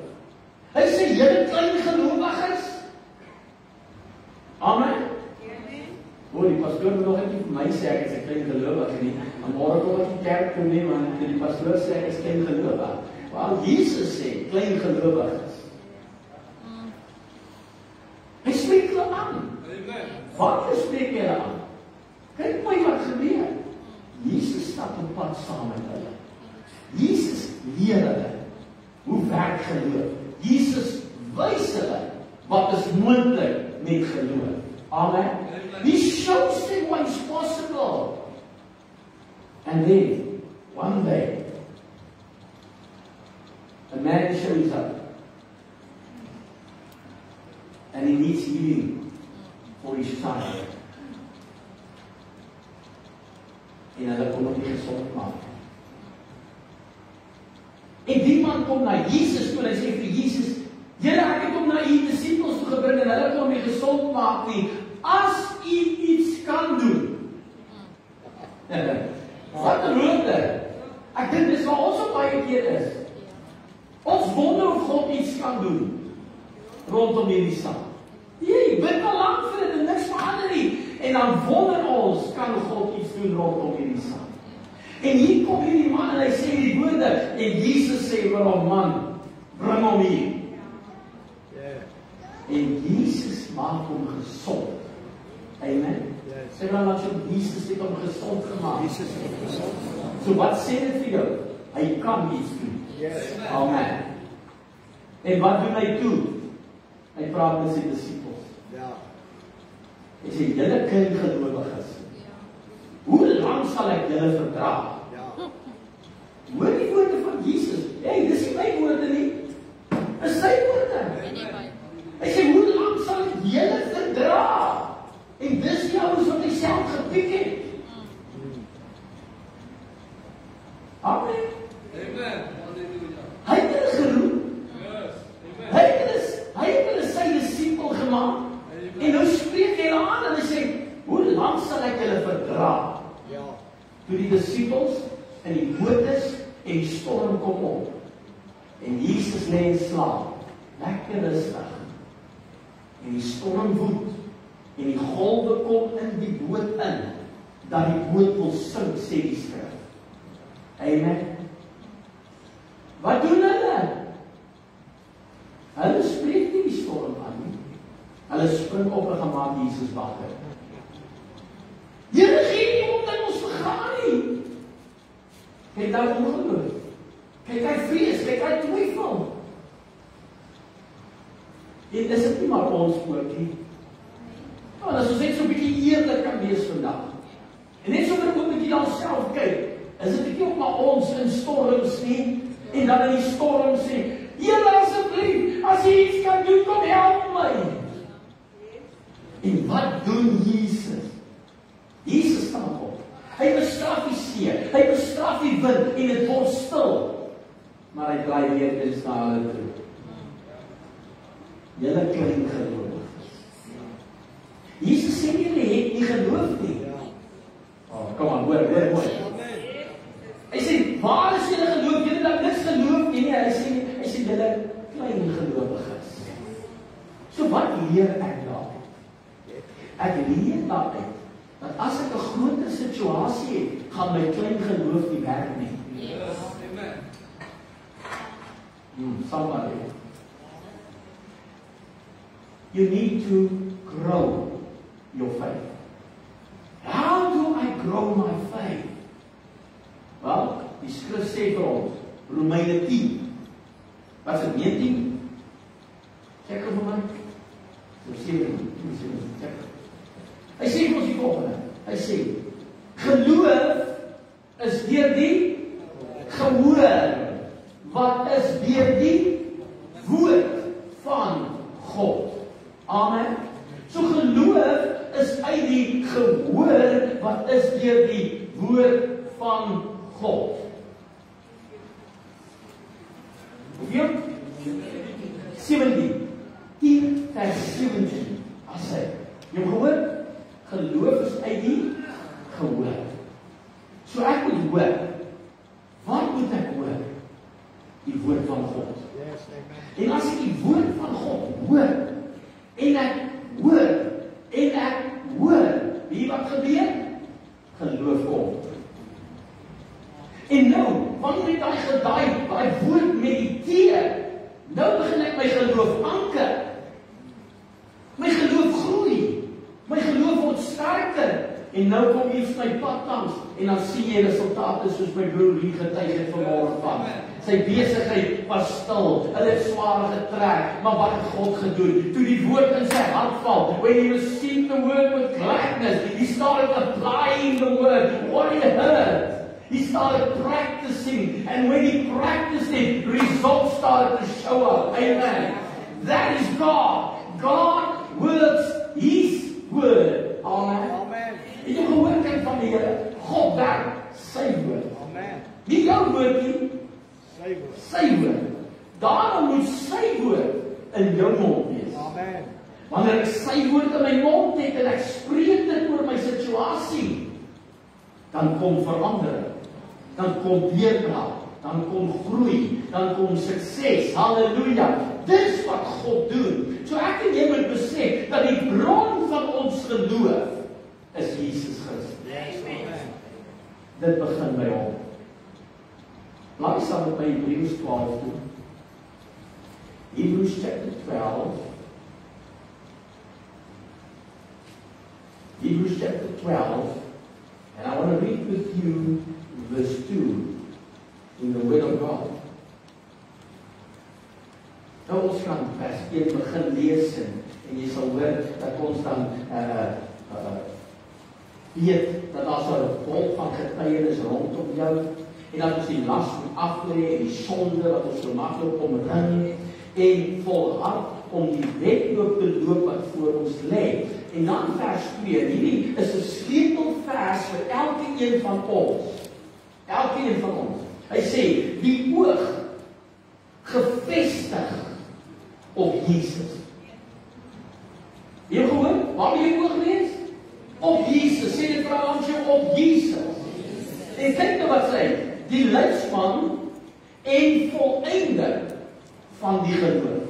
Hy sê, julle klein gelowiges. Amen. Hoor, die pastoor moet nog net vir my sê ek is 'n klein gelowige nie. Maar môre kom ek in die kerk toe nie, want die pastoor sê ek is klein gelowige. Wel, Jesus sê klein gelowiges. Hy spreek hulle aan. Wat spreek hy aan? Kyk mooi wat gebeur. Jesus stap op pad saam met hulle. Jesus leer hulle hoe werk geloof. Jesus wys hulle wat is moontlik met geloof. Amen. He shows them what is possible. And then, one day, a man shows up. And he needs healing for his child. En hulle kon hom nie gesond maak. En die man kom na Jesus toe en hy sê vir Jesus, Here, ek het hom na u disippels toe gebring en hulle kon hom nie gesond maak nie. As u iets kan doen. Wat 'n wonder. Ek dink dis waar ons op baie keer is. Ons wonder of God iets kan doen rondom hierdie saak. Jy bid al lank vir dit en niks verander nie. En dan wonder ons, kan God iets doen rondom hierdie saak? En hier kom hierdie man en hy sê die woorde en Jesus sê vir hom, man, bring hom hier. En Jesus maak hom gesond. Amen. Sê maar wat Jesus het hom gesond gemaak. So wat sê dit vir jou? Hy kan iets doen. Amen. En wat doen hy toe? Hy praat met sy disippels. Hy sê, julle klein gelowiges, hoe lang sal ek julle verdra? Hoor die woorde van Jesus. Hey, dis nie my woorde nie. Dis sy woorde. Hy sê, hoe lang sal ek julle verdra? En dis die ouens wat hy self gepiek het. Amen. Hy het hulle geroep. Hy het hulle sy disipel gemaak. En nou spreek hy hulle aan en hy sê, hoe lang sal ek hulle verdra? Toe die disipels in die boot is en die storm kom op. En Jesus lê in slaap. Lekker rustig. En die storm woed. En die golwe kom in die boot in. Dat die boot wil sink, sê die skrif. Amen. Wat doen hulle? Hulle spreek nie die storm maak Jesus wakker. Here gee nie om dat ons vergaan nie. Kyk daar ongeloof. Kyk hy vrees, kyk hy twyfel. En is dit nie maar ons ook nie? Nou, as ons net so 'n bietjie eerlik kan wees vandag. En net so vir 'n bietjie na onsself kyk, is dit nie ook maar ons in storms nie, en dan in die storm sê, Here asseblief, as jy iets kan doen, kom help my. En wat doen Jesus? Jesus staan op. Hy bestraf die see, hy bestraf die wind en dit word stil. Maar hy draai weer eens na hulle toe. Julle klein gelowiges. Jesus sê nie, julle het nie geloof nie. Oh, kom aan, hoor. Hy sê, waar is julle geloof? Julle dat niks geloof nie. Hy sê julle klein gelowiges. So wat leer ek daar? Ek leer daaruit dat as ek 'n groter situasie het, gaan my klein geloof nie werk nie. Somebody. You need to grow your faith. How do I grow my faith? Wel, die skrif sê vir ons, Romeine 10. Wat is dit, 19? Check vir my. So 17, check. Hy sê vir ons die volgende. Hy sê, geloof is deur die gehoor, wat is deur die woord van God. Amen. So geloof is uit die gehoor, wat is deur die woord van God. Hoeveel? 17. 10 vers 17. As hy, jy gehoor? Geloof is uit die gehoor. So ek moet hoor. Wat moet ek hoor? Die woord van God. En as ek die woord van God hoor, en ek hoor, wie wat gebeur? Geloof kom. En nou, wanneer ek daai woord mediteer, nou begin ek my geloof anker. My geloof groei. My geloof word sterker. En nou kom iets my pad langs, en dan sien jy resultate soos my broer hier getuig het vanmôre van. Sy besigheid was stil, hulle het swaar getrek, maar wat het God gedoen? Toe die woord in sy hart val, when he received the word with gladness, he started applying the word, what he heard. He started practicing, and when he practiced it, results started to show up. Amen. That is God. God works His word. Amen. En jy gehoor kyk van die Here, God werk sy woord. Amen. Nie jou woord nie, sy woord. Daarom moet sy woord in jou mond wees. Amen. Wanneer ek sy woord in my mond het en ek spreek dit oor my situasie, dan kom verandering, dan kom deurbraak, dan kom groei, dan kom sukses. Halleluja. Dis wat God doen. So ek en jy moet besef dat die bron van ons geloof is Jesus Christus. Amen. Dit begin by hom. Laat ons saam met my Hebreërs 12 doen. Hebrews chapter 12. Hebrews chapter 12. And I want to read with you verse 2 in the Word of God. Nou ons kan vers 1 begin lees en jy sal hoor dat ons dan weet dat daar so 'n wolk van getuienis rondom jou en dat ons die las moet aflê en die sonde wat ons so maklik omring en volhard om die wedloop te loop wat voor ons lê. En dan vers 2, hierdie is 'n sleutelvers vir elkeen van ons. Elkeen van ons. Hy sê, die oog gefestig op Jesus. Jy gehoor? Waar wil jy oog lees? Op Jesus. Sê dit vra ons jou op Jesus. En kyk nou wat sê, die leidsman en volleinder van die geloof.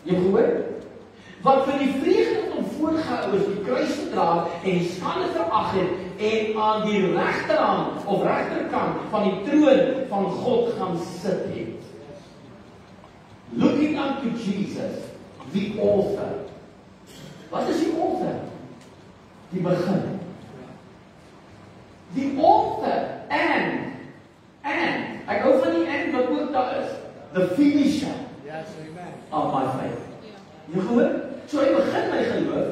Jy gehoor? Wat vir die vreugde wat hom voorgehou is, die kruis gedra en die skande verag het en aan die regterhand of regterkant van die troon van God gaan sit het. Looking unto Jesus, the author Wat is die altaar? Die begin. Die altaar en ek hou van die en wat ook daar is. The finisher of my faith. Jy hoor? So hy begin my geloof,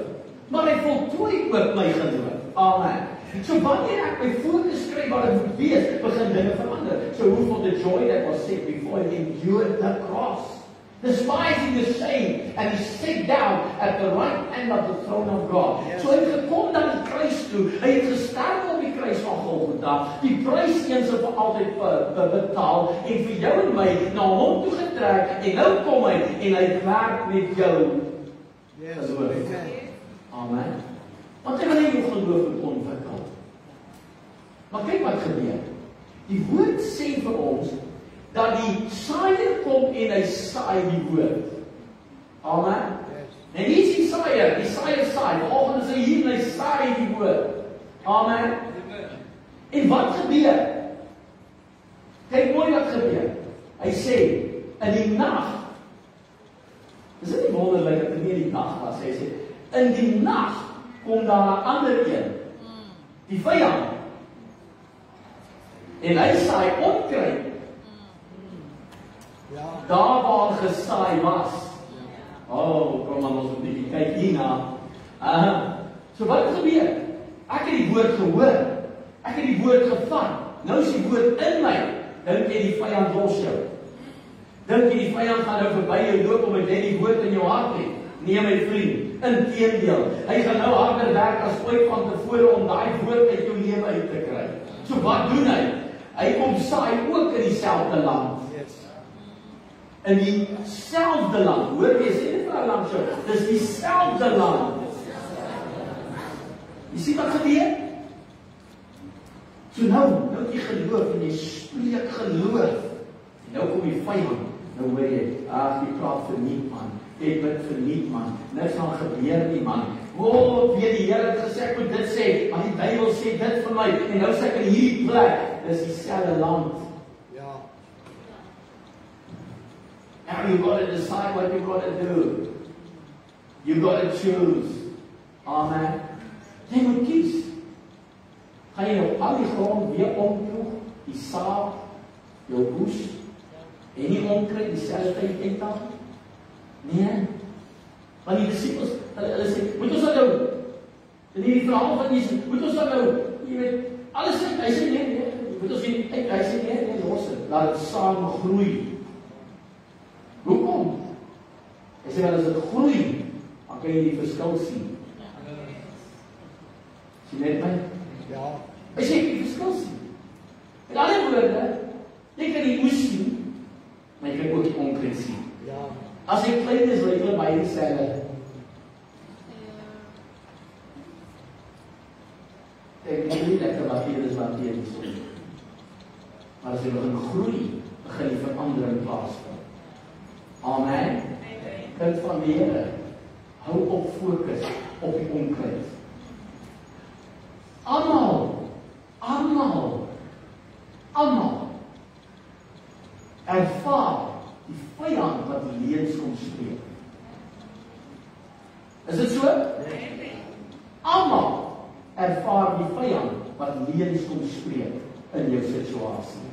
maar hy voltooi ook my geloof. Amen. So wanneer ek my fokus kry waar ek moet wees, begin dinge verander. So who for the joy that was set before him endured the cross, despising the shame, and he sat down at the right hand of the throne of God. So hy het gekom na die kruis toe, hy het gesterf op die kruis van Golgotha, die prys eens en vir altyd betaal, en vir jou en my na hom toe getrek, en nou kom hy, en hy werk met jou geloof. Amen. Want hy wil nie jou geloof moet ontwikkel. Maar kyk wat gebeur. Die woord sê vir ons, dat die saaier kom en hy saai die woord. Amen. En hier is die saaier saai. Vanoggend is hy hier en hy saai die woord. Amen. En wat gebeur? Kyk mooi wat gebeur. Hy sê, in die nag, is dit nie wonderlik dat dit nie die nag was, hy sê, in die nag kom daar 'n ander een, die vyand. En hy saai onkruid. Daar waar gesaai was. Kom aan ons 'n bietjie kyk hierna. So wat gebeur? Ek het die woord gehoor. Ek het die woord gevat. Nou is die woord in my. Dink jy die vyand los jou? Dink jy die vyand gaan nou verby jou loop omdat jy die woord in jou hart het? Nee my vriend. Inteendeel, hy gaan nou harder werk as ooit van tevore om daai woord uit jou lewe uit te kry. So wat doen hy? Hy kom saai ook in dieselfde land. In dieselfde land. Hoor jy sê dit vir 'n land so? Dis dieselfde land. Jy sien wat gebeur? So nou jy geloof en jy spreek geloof. En nou kom die vyand. Nou hoor jy, jy praat verniet man. Jy bid verniet man. Niks gaan gebeur nie man. Weet die Here het gesê ek moet dit sê, maar die duiwel sê dit vir my en nou sê ek in hierdie plek, dis dieselfde land. Now you got to decide what you got to do. You got to choose. Amen. Jy moet kies. Gaan jy nou al die grond weer omploeg, die saad, jou oes, en nie omkry dieselfde tyd eendag? Nee. Want die disippels, hulle sê, moet ons dat nou, in die verhaal van Jesus, moet ons dat nou, jy weet, alles sê, hy sê nee, moet ons nie, hy sê nee, los het, laat het saam groei. Hoekom? Hy sê, as het groei, dan kan jy die verskil sien. Sien net my? Ja. Hy sê, die verskil sien. In alle woorde, jy kan die oes sien, maar jy kan ook die onkruid sien. Ja. As jy klein is, wil jy by die selle. Ek kan nie lekker wat hier is wat hier is. Maar as jy begin groei, begin die verandering plaasvind. Amen. Kind van die Here, hou op fokus op die onkruid. Almal ervaar die vyand wat die leuns kom spreek. Is dit so? Nee. Almal ervaar die vyand wat leuns kom spreek in jou situasie.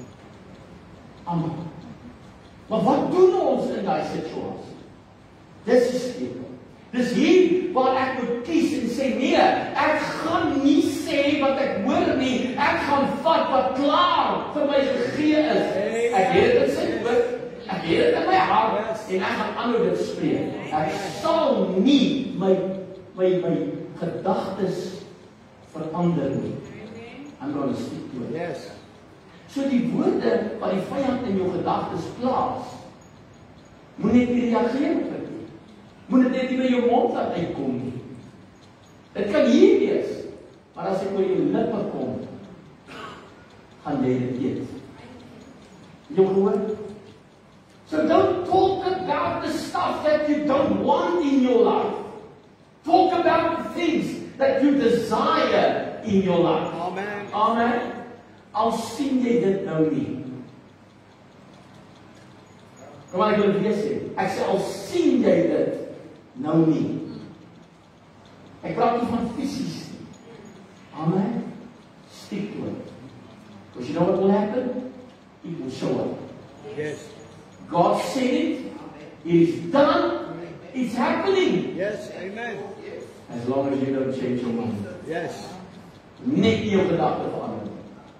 Almal. Maar wat doen ons in daai situasie? Dis die sleutel. Dis hier waar ek moet kies en sê nee, ek gaan nie sê wat ek hoor nie. Ek gaan vat wat klaar vir my gegee is. Ek het dit in sy woord, ek het dit in my hart en ek gaan aanhou dit spreek. Ek sal nie my gedagtes verander nie. I'm going to speak to it. Yes. So die woorde wat die vyand in jou gedagtes plaas, moet net nie reageer op dit nie. Moet dit net nie by jou mond laat uitkom nie. Dit kan hier wees, maar as dit oor jou lippe kom, gaan jy dit eet. Jy hoor? So don't talk about the stuff that you don't want in your life. Talk about the things that you desire in your life. Amen. Amen. Al sien jy dit nou nie. Kom maar ek wil weer sê. Ek sê al sien jy dit nou nie. Ek praat nie van fisies nie. Amen. Stick to it. Because you know what will happen? It will show up. Yes. God said it. It is done. It's happening. Yes. Amen. As long as you don't change your mind. Yes. Net nie jou gedagte verander.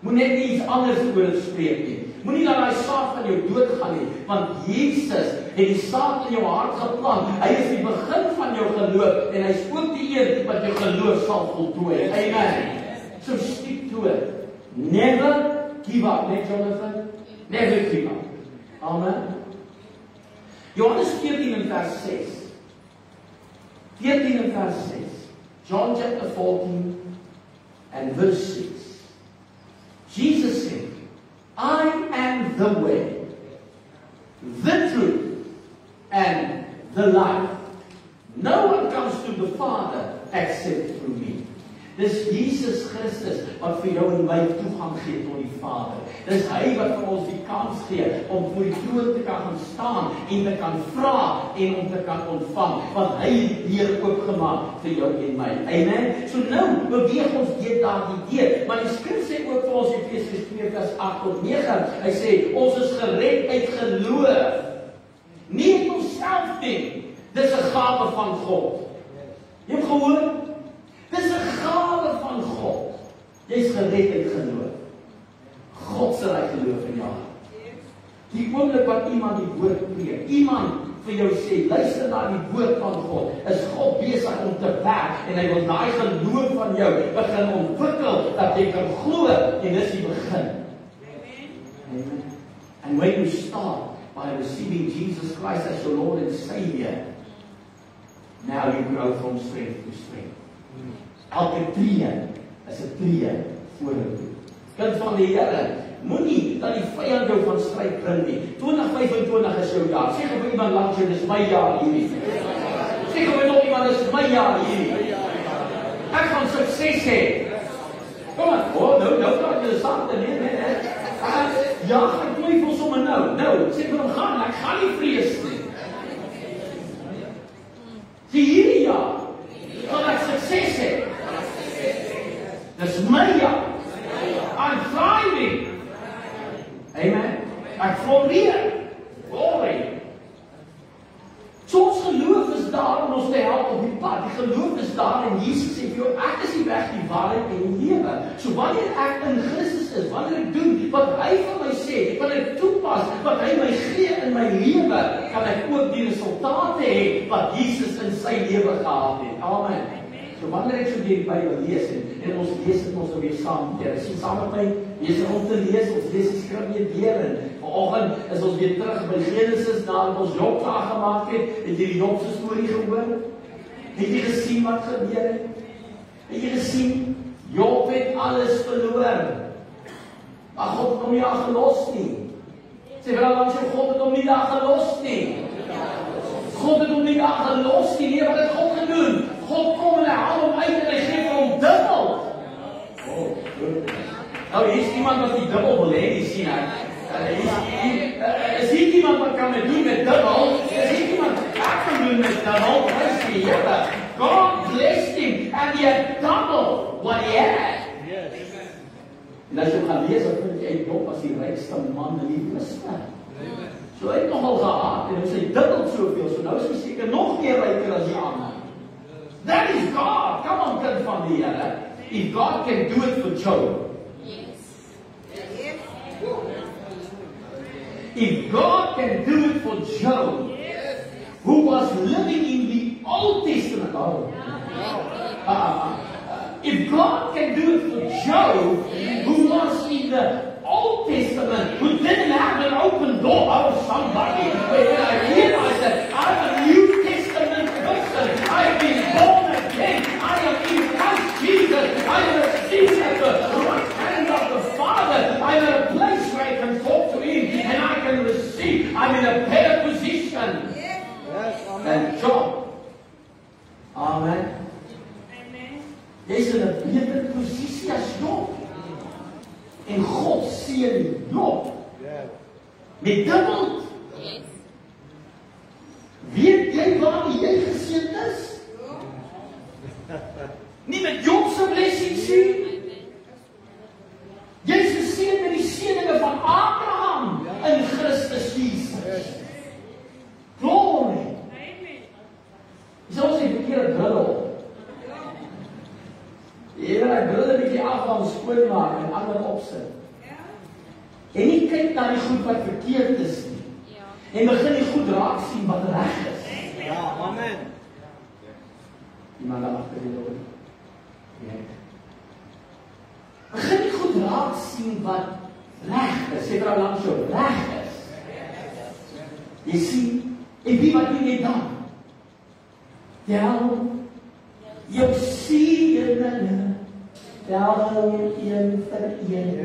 Moet net nie iets anders oor dit spreek nie. Moenie dat daai saad van jou dood gaan nie, want Jesus het die saad in jou hart geplant. Hy is die begin van jou geloof en hy is ook die een wat jou geloof sal voltooi. Amen. So stick to it. Never give up, net Jonathan. Never give up. Amen. Johannes 14 en vers 6. 14 en vers 6. John chapter 14 and verse 6. Jesus said, I am the way, the truth, and the life. No one comes to the Father except through me. Dis Jesus Christus wat vir jou en my toegang gee tot die Vader. Dis hy wat vir ons die kans gee om voor die troon te kan gaan staan en te kan vra en om te kan ontvang, want hy het die deur oopgemaak vir jou en my. Amen. So nou beweeg ons deur daardie deur, maar die skrif sê ook vir ons Efesiërs 2 vers 8 tot 9. Hy sê ons is gered uit geloof. Nie uit onsself nie. Dis 'n gawe van God. Jy het gehoor? Dis 'n gawe van God. Jy's gered uit geloof. God sal hy geloof in jou hart. Die oomblik wat iemand die woord preek, iemand vir jou sê, luister na die woord van God, is God besig om te werk en hy wil daai geloof van jou begin ontwikkel dat jy kan glo en dis die begin. Amen. And when you start by receiving Jesus Christ as your Lord and Savior, now you grow from strength to strength. Elke tree is 'n tree vorentoe. Kind van die Here, moenie dat die vyand jou van stryd bring nie. 2025 is jou jaar. Sê vir iemand langs jou, dis my jaar hierdie. Sê vir nog iemand, dis my jaar hierdie. Ek gaan sukses hê. Kom aan, nou praat jy saam, nee. Ja, ek twyfel sommer nou. Sê vir hom, ek gaan nie vrees nie. Sê hierdie jaar, gaan ek sukses hê. Dis my jaar. I'm thriving. Amen. Ek floreer. Glory. So ons geloof is daar om ons te help op die pad. Die geloof is daar en Jesus sê vir jou, ek is die weg, die waarheid en die lewe. So wanneer ek in Christus is, wanneer ek doen wat hy vir my sê, wanneer ek toepas wat hy my gee in my lewe, kan ek ook die resultate hê wat Jesus in sy lewe gehad het. Amen. So wanneer ek so die Bybel lees en ons lees dit ons weer saam, jy sien saam met my, besig om te lees, ons lees die skrif weer deur en vanoggend is ons weer terug by Genesis nadat ons Job klaar gemaak het. Het jy die Job se storie gehoor? Het jy gesien wat gebeur het? Het jy gesien? Job het alles verloor. Maar God het hom nie daar gelos nie. Sê vir langs jou, God het hom nie daar gelos nie. God het hom nie daar gelos nie. Nee, wat het God gedoen? God kom en hy haal hom uit en hy gee vir hom dubbel. Nou, hier is iemand wat die dubbel wil hê, die sien ek. Is hier iemand wat kan met doen met dubbel? Is hier iemand wat kan doen met dubbel? Prys die Here. God blessed him and he had double what he had. En as jy gaan lees, dan vind jy Job as die rykste man in die weste. So hy het nogal gehad en hy sê dubbel soveel, so nou is hy seker nog meer ryker as die ander. That is God. Come on, kind van die Here. If God can do it for Job, if God can do it for Job, who was living in the Old Testament, if God can do it for Job, who was in the Old Testament, who didn't have an open door, somebody, when I realized that I'm a New Testament person, I've been born again, I am in Christ Jesus, I am a seat at the right hand of the Father, I'm in a place where I can talk to Him, and I can receive, I'm in a better position than Job. Amen. Jy is in 'n beter posisie as Job. En God seën Job met dubbel. Weet jy waar jy geseën is? Nie met Job se blessings sien. Jy is geseën met die seëninge van Abraham in Christus Jesus. Glory. Dis ons die verkeerde bril op. Here, ek bril 'n bietjie af van skoonmaak en ander opsit. En nie kyk na die goed wat verkeerd is nie. En begin die goed raak sien wat reg is. Ja, amen. Iemand daar agter die deur. Ja. Begin die goed raak sien wat reg is. Sê vir ou langs jou, reg is. Jy sien, en wie wat doen jy dan? Tel jou seëninge, tel een vir een.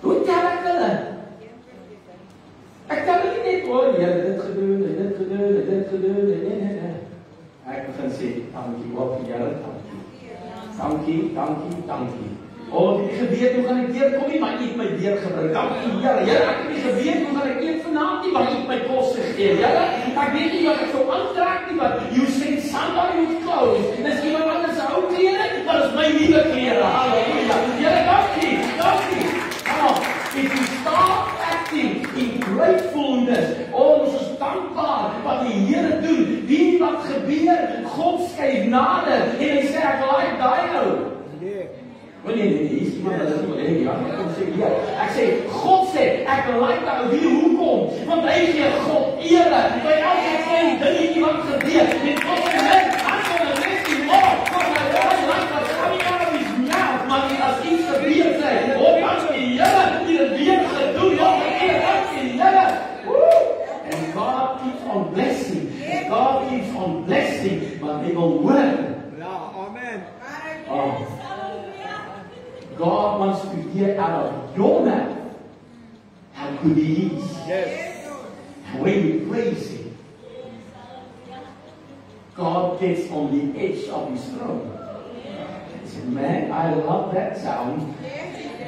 Hoe tel ek hulle? Ek tel nie net, jy het dit gedoen, en dit gedoen, en dit gedoen, en ek begin sê, dankie, wat vir julle, dankie. Dankie. Oh, ek het nie geweet hoe gaan ek deurkom nie, maar ek het my deurgebring. Dankie, Here. Here, ek het nie geweet hoe gaan ek eet vanaand nie, maar ek het my kos gegee. Here, ek weet nie wat ek sou aantrek nie, maar you said somebody with clothes. En dis iemand anders se ou klere, maar dis my nuwe klere. Halleluja. Here, dankie. Come on. If you start acting in gratefulness, ons is dankbaar wat die Here doen. Wie wat gebeur, God skryf nade en hy sê ek like daai ou. Nee, hier is iemand wat dit wil hê. Ja, ek kom sê ja. Ek sê God sê ek like daai ou. Wie hoekom? Want hy gee God ere. By elke klein dingetjie wat gebeur, met God se hand, as ons net die môre, kom hy like wat coming out of his mouth, maar as iets gebeur sê, dankie Here, jy het weer gedoen. Dankie Here. And God keeps on blessing. God keeps on blessing, but they will work. Ja, amen. Oh. God wants to hear out of your mouth how good He is. Yes. And when you praise Him, God gets on the edge of His throne. He said, man, I love that sound.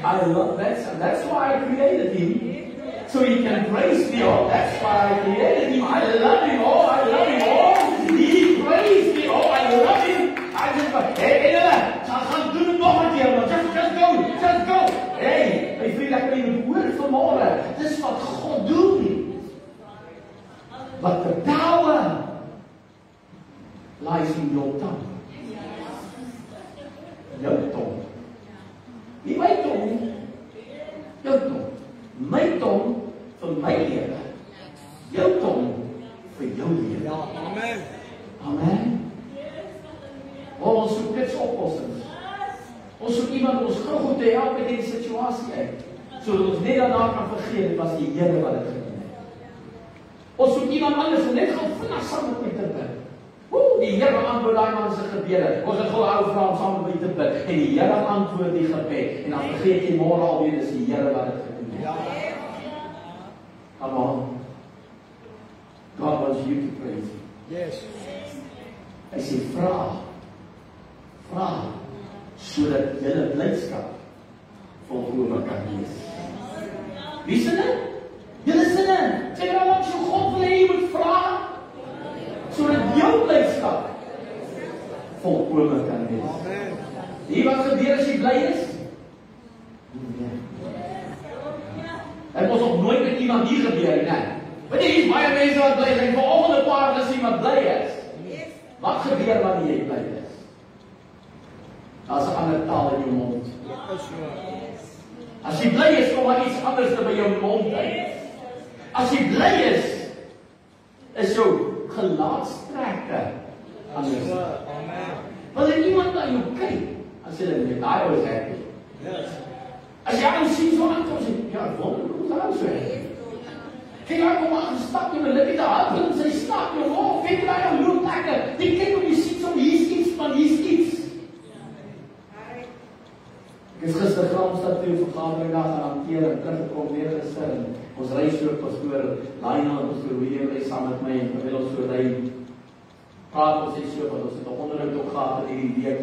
I love that sound. That's why I created Him. So He can praise me. Oh, that's why I created Him. I love Him. Oh, I love Him. Oh, He praised me. Oh, I love Him. I just went, hey, gaan doen het nog een keer, maar just go. Hey, my vriend, ek kan jy moet hoor vanmorgen, dis wat God doen. But the power lies in your tongue. Jou tong. Nie my tong nie. Jou tong. My tong vir my lewe. Jou tong vir jou lewe. Ja, amen. Amen. Oh, ons soek net oplossings. Ons soek iemand om ons gou te help met die situasie uit. Sodat ons net daarna kan vergeet, dit was die Here wat dit gedoen het. Ons soek iemand anders om net gou vinnig saam met my te bid. Die Here antwoord daai man se gebede. Ons het gou ou vra om saam met my te bid. En die Here antwoord die gebed. En dan vergeet jy môre alweer dis die Here wat dit gedoen het. Ja. Come on. God wants you to praise Him. Yes. Hy sê vra, sodat julle blydskap volkome kan wees. Wie sê dit? Julle sê dit. Sê maar wat jy God wil hê jy moet vra, sodat jou blydskap volkome kan wees. Amen. Wie wat gebeur as jy bly is? Het ons nog nooit met iemand hier gebeur, nee. Want hier is baie mense wat bly is, en volgende paar is iemand bly is. Wat gebeur wanneer jy bly is? Daar's 'n ander taal in jou mond. As jy bly is, kom maar iets anders by jou mond uit. As jy bly is jou gelaatstrekke anders. Amen. Wanneer iemand na jou kyk, as hulle net daai was happy. As jy aan sien so aan kom sê, ja, wonder hoe daar so is. Kyk maar kom aan stap jy met lekker daar, en sy stap jou hoor, weet jy nou loop lekker. Jy kyk hoe jy sien so hier's iets. Ek is gister Graamsstad toe vergadering daar gaan hanteer en teruggekom weer gister en ons ry so pastoor Lionel en pastoor William ry saam met my en terwyl ons so ry praat ons so wat ons het 'n onderhoud ook gehad in hierdie week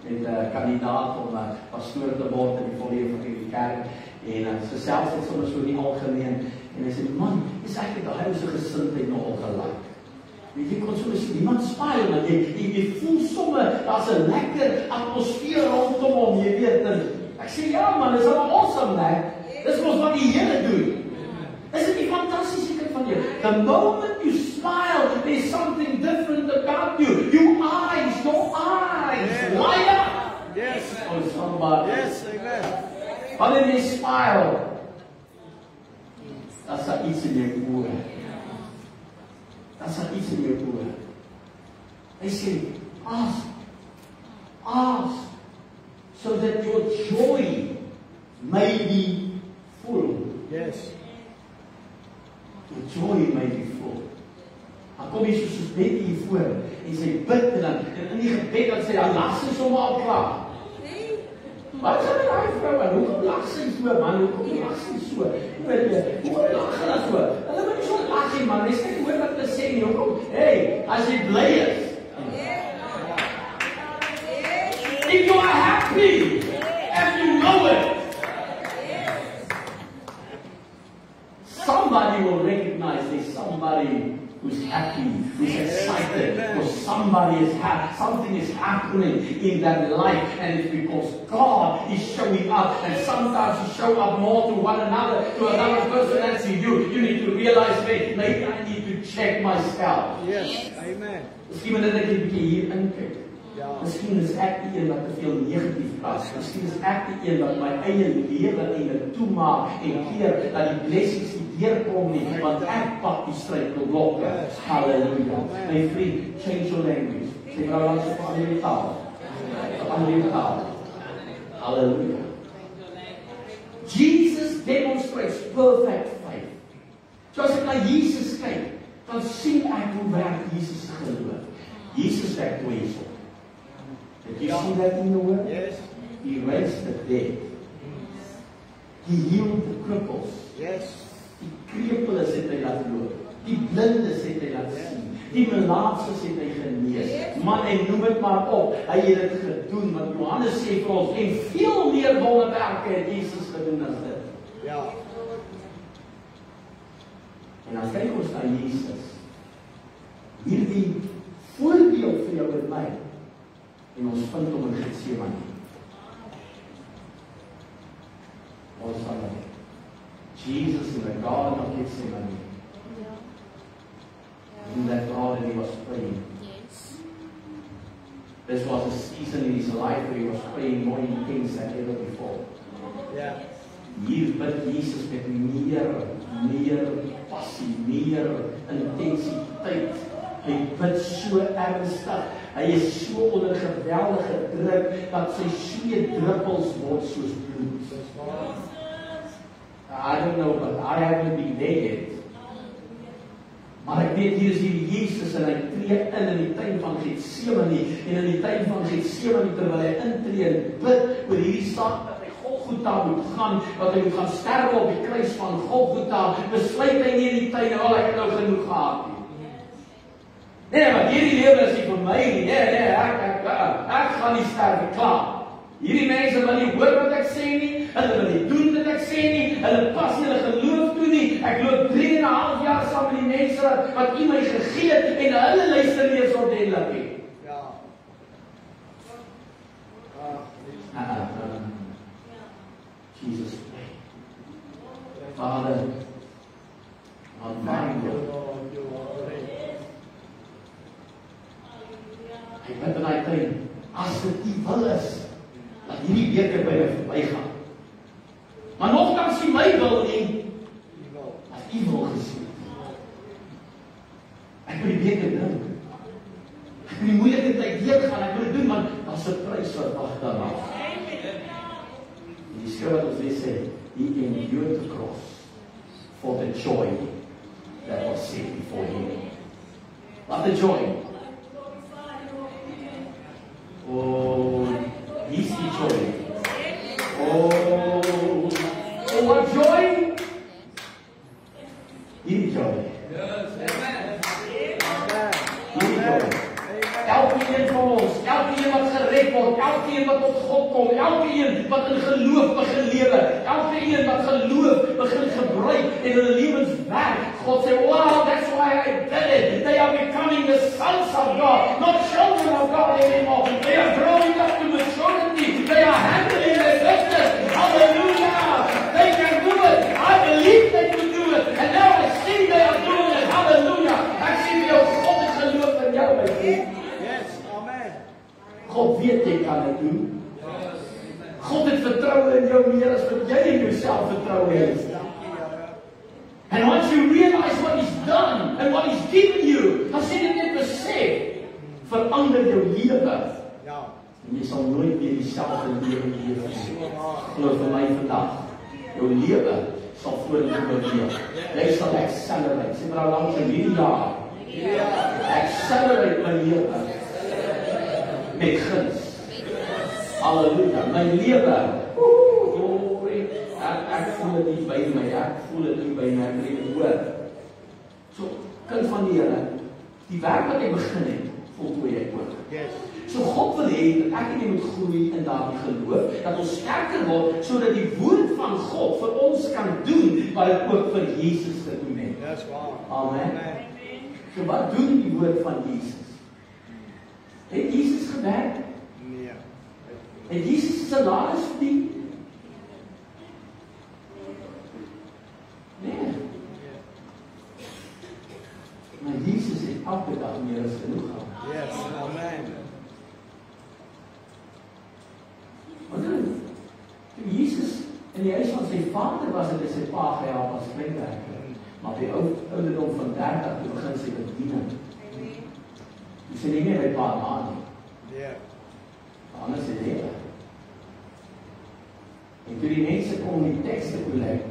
met 'n kandidaat om pastoor te word in die volle van die kerk en so selfs het sommer so nie algemeen en hy sê man, is eintlik daai ou se gesindheid nogal gelyk. Jy kon soms iemand smile, maar jy voel sommer, daar's 'n lekker atmosfeer rondom hom, jy weet. En ek sê, ja man, dis al awesome, né? Dis mos wat die Here doen. Is dit nie fantasties, ek van jou? The moment you smile, there's something different about you. Your eyes, light up. Yes. Oh, somebody. Yes, amen. Wanneer jy smile, daar's iets in jou oë. Daar's iets in jou oë. Hy sê, ask, so that your joy may be full. Yes. Your joy may be full. Dan kom jy soos net hier voor en sy bid en dan in die gebed dan sê hy, lag sy sommer al klaar. Wat is dit daai vrou? Hoekom lag sy so, man? Hoekom lag sy so? Hoekom lag sy so? Hulle moet nie so lag nie, man. Jy sê nie hoor wat hulle sê nie. Hoekom? Hey, as jy bly is. If you are happy and you know it, somebody will recognize there's somebody who's happy, who's excited, because somebody is happy, something is happening in that life, and it's because God is showing up, and sometimes you show up more to one another, to another person than to you. You need to realize, hey, maybe I need to check myself. Yes, amen. Miskien moet ek 'n bietjie hier inkyk. Ja. Miskien is ek die een wat te veel negatief was. Miskien is ek die een wat my eie lewe en toemaak en keer dat die blessings nie deurkom nie, want ek pak die struikelblokke. Halleluja. My vriend, change your language. Sê maar langs op ander taal. Op ander taal. Halleluja. Jesus demonstrates perfect faith. So as ek na Jesus kyk, dan sien ek hoe werk Jesus se geloof. Jesus werk toe hierso. Did you see that in the word? Yes. He raised the dead. He healed the cripples. Yes. Die krepeles het hy laat loop. Die blindes het hy laat sien. Die melaatses het hy genees. Man, en noem dit maar op. Hy het dit gedoen, want Johannes sê vir ons, en veel meer wonderwerke het Jesus gedoen as dit. Ja. En as kyk ons na Jesus, hierdie voorbeeld vir jou en my, en ons vind hom in Getsemane. Ons sal dit. Jesus in the Garden of Gethsemane. In that garden he was praying. This was a season in his life where he was praying more intense than ever before. Ja. Hier bid Jesus met meer passie, meer intensiteit. Hy bid so ernstig. Hy is so onder geweldige druk dat sy sweetdruppels word soos bloed. I don't know, but I haven't been there yet. Maar ek weet hier is hierdie Jesus en hy tree in die tuin van Getsemane en in die tuin van Getsemane terwyl hy intree en bid oor hierdie saak dat hy Golgotha moet gaan, dat hy moet gaan sterwe op die kruis van Golgotha, besluit hy nie in die tuin, ek het nou genoeg gehad nie. Nee, maar hierdie lewe is nie vir my nie. Nee, ek gaan nie sterwe, klaar. Hierdie mense wil nie hoor wat ek sê nie, hulle wil nie doen wat ek sê nie, hulle pas nie hulle geloof toe nie. Ek loop 3,5 jaar saam met die mense wat U my gegee het en hulle luister nie eens ordentlik nie. Ja. Jesus. Vader, wat mijn wil. Hy bid in die tuin, as dit U wil is, dat hierdie beker by my verbygaan. Maar nogtans nie my wil nie, as U wil gesien. Ek moet die beker drink. Ek moet die moeilike tyd deurgaan, ek moet dit doen, want daar's 'n prys wat wag daarna. En die skrif wat ons weer sê, He endured the cross for the joy that was set before Him. What the joy? Oh, He's the joy. Oh, what joy? Hierdie joy. Hierdie joy. Elkeen van ons, elkeen wat gered word, elkeen wat tot God kom, elkeen wat in geloof begin lewe, elkeen wat geloof begin gebruik en hulle lewens werk. God sê, wow, that's why I did it. They are becoming the sons of God, not children of God anymore. They are growing up to maturity. They are handling their business. Hallelujah. They can do it. I believe they could do it. And now I see they are doing it. Hallelujah. Ek sien jou God het geloof in jou, my vriend. Yes, amen. God weet jy kan dit doen. God het vertroue in jou meer as wat jy in jouself vertroue het. And once you realize what He's done and what He's given you, as jy dit net besef, verander jou lewe. Ja. En jy sal nooit meer dieselfde lewe leef nie. Glo vir my vandag, jou lewe sal vorentoe beweeg. Jy sal accelerate. Sê maar langs in hierdie jaar. Accelerate my lewe. Met guns. Halleluja. My lewe. Glory. Ek voel dit nie by my. Ek voel dit nie by my. Ek weet dit hoor. So, kind van die Here, die werk wat hy begin het, voltooi hy ook. Yes. So God wil hê dat ek en jy moet groei in daardie geloof, dat ons sterker word, sodat die woord van God vir ons kan doen, wat dit ook vir Jesus gedoen het. Dis waar. Amen. So wat doen die woord van Jesus? Het Jesus gewerk? Nee. Het Jesus salaris verdien? Nee. Maar Jesus het elke dag meer as genoeg gehad. Yes, amen. Want toe Jesus in die huis van sy vader was, het hy sy pa gehelp as kleinwerker. Maar op die ouderdom van 30 toe begin sy bediening. Toe sê nie meer by pa na nie. Ja. Anders het hy. En toe die mense kom die tekste toeleid.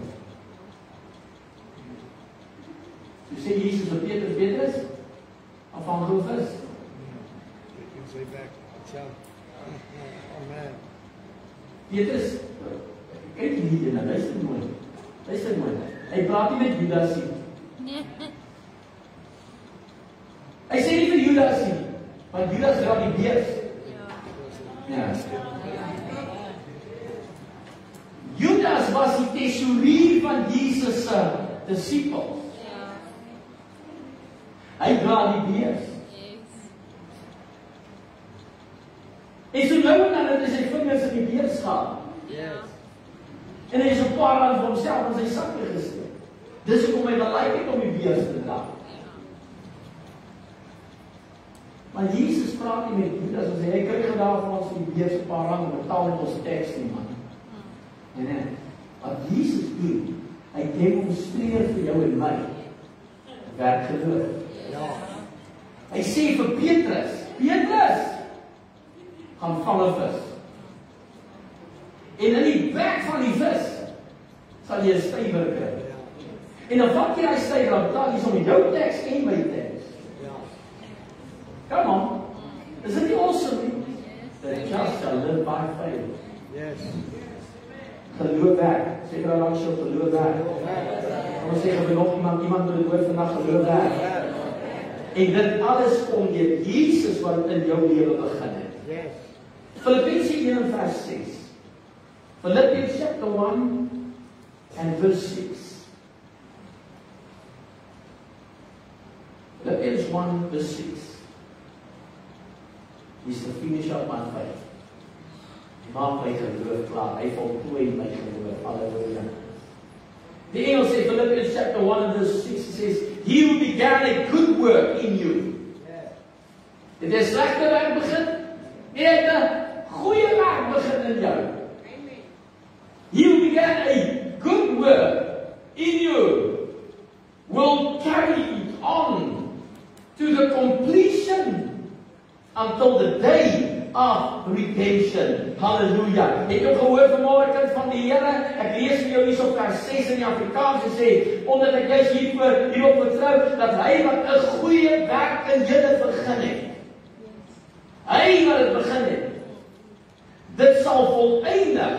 Toe sê Jesus vir Petrus, afhang geloof is. Ek kan sê back. Tja. Amen. Petrus, kyk hier na, luister mooi. Luister mooi. Hy praat nie met Judas nie. Hy sê nie vir Judas nie, want Judas dra die bees. Ja. Judas was die tesourier van Jesus se disipels. Hy dra die bees. En so nou en dan het hy sy vingers in die bees gehad. En hy is 'n paar rand vir homself in sy sakkie gesteek. Dis hoekom hy gelyk het om die bees te dra. Maar Jesus praat nie met Judas as hy kry gedaag van ons die bees 'n paar rand betaal met ons teks nie, man. En wat Jesus doen, hy demonstreer vir jou en my werk geloof. Ja. Hy sê vir Petrus, gaan vang 'n vis. En in die bek van die vis sal jy 'n stywer kry. En dan vat jy daai stywer en betaal jy sommer jou teks en my teks. Ja. Come on. Is dit nie awesome nie? The just shall live by faith. Yes. Geloof werk. Sê maar langs jou geloof werk. Ons sê vir nog iemand moet dit hoor vandag geloof werk. En dit alles kom deur Jesus wat in jou lewe begin het. Yes. Filippense 1 vers 6. Philippians chapter 1 and verse 6. Philippians 1 verse 6. Is the finish of my faith. Maak my geloof klaar. Hy voltooi my geloof. Halleluja. Die Engels sê Philippians chapter 1 and verse 6 says, He who began a good work in you. Het jy slegte werk begin? Hy het 'n goeie werk begin in jou. He who began a good work in you will carry it on to the completion until the day of redemption. Hallelujah. Het jy gehoor vanmôre kind van die Here? Ek lees vir jou hier op vers 6 in die Afrikaans en sê, omdat ek juist hierop vertrou dat hy wat 'n goeie werk in julle begin het. Hy wat dit begin het. Dit sal volëindig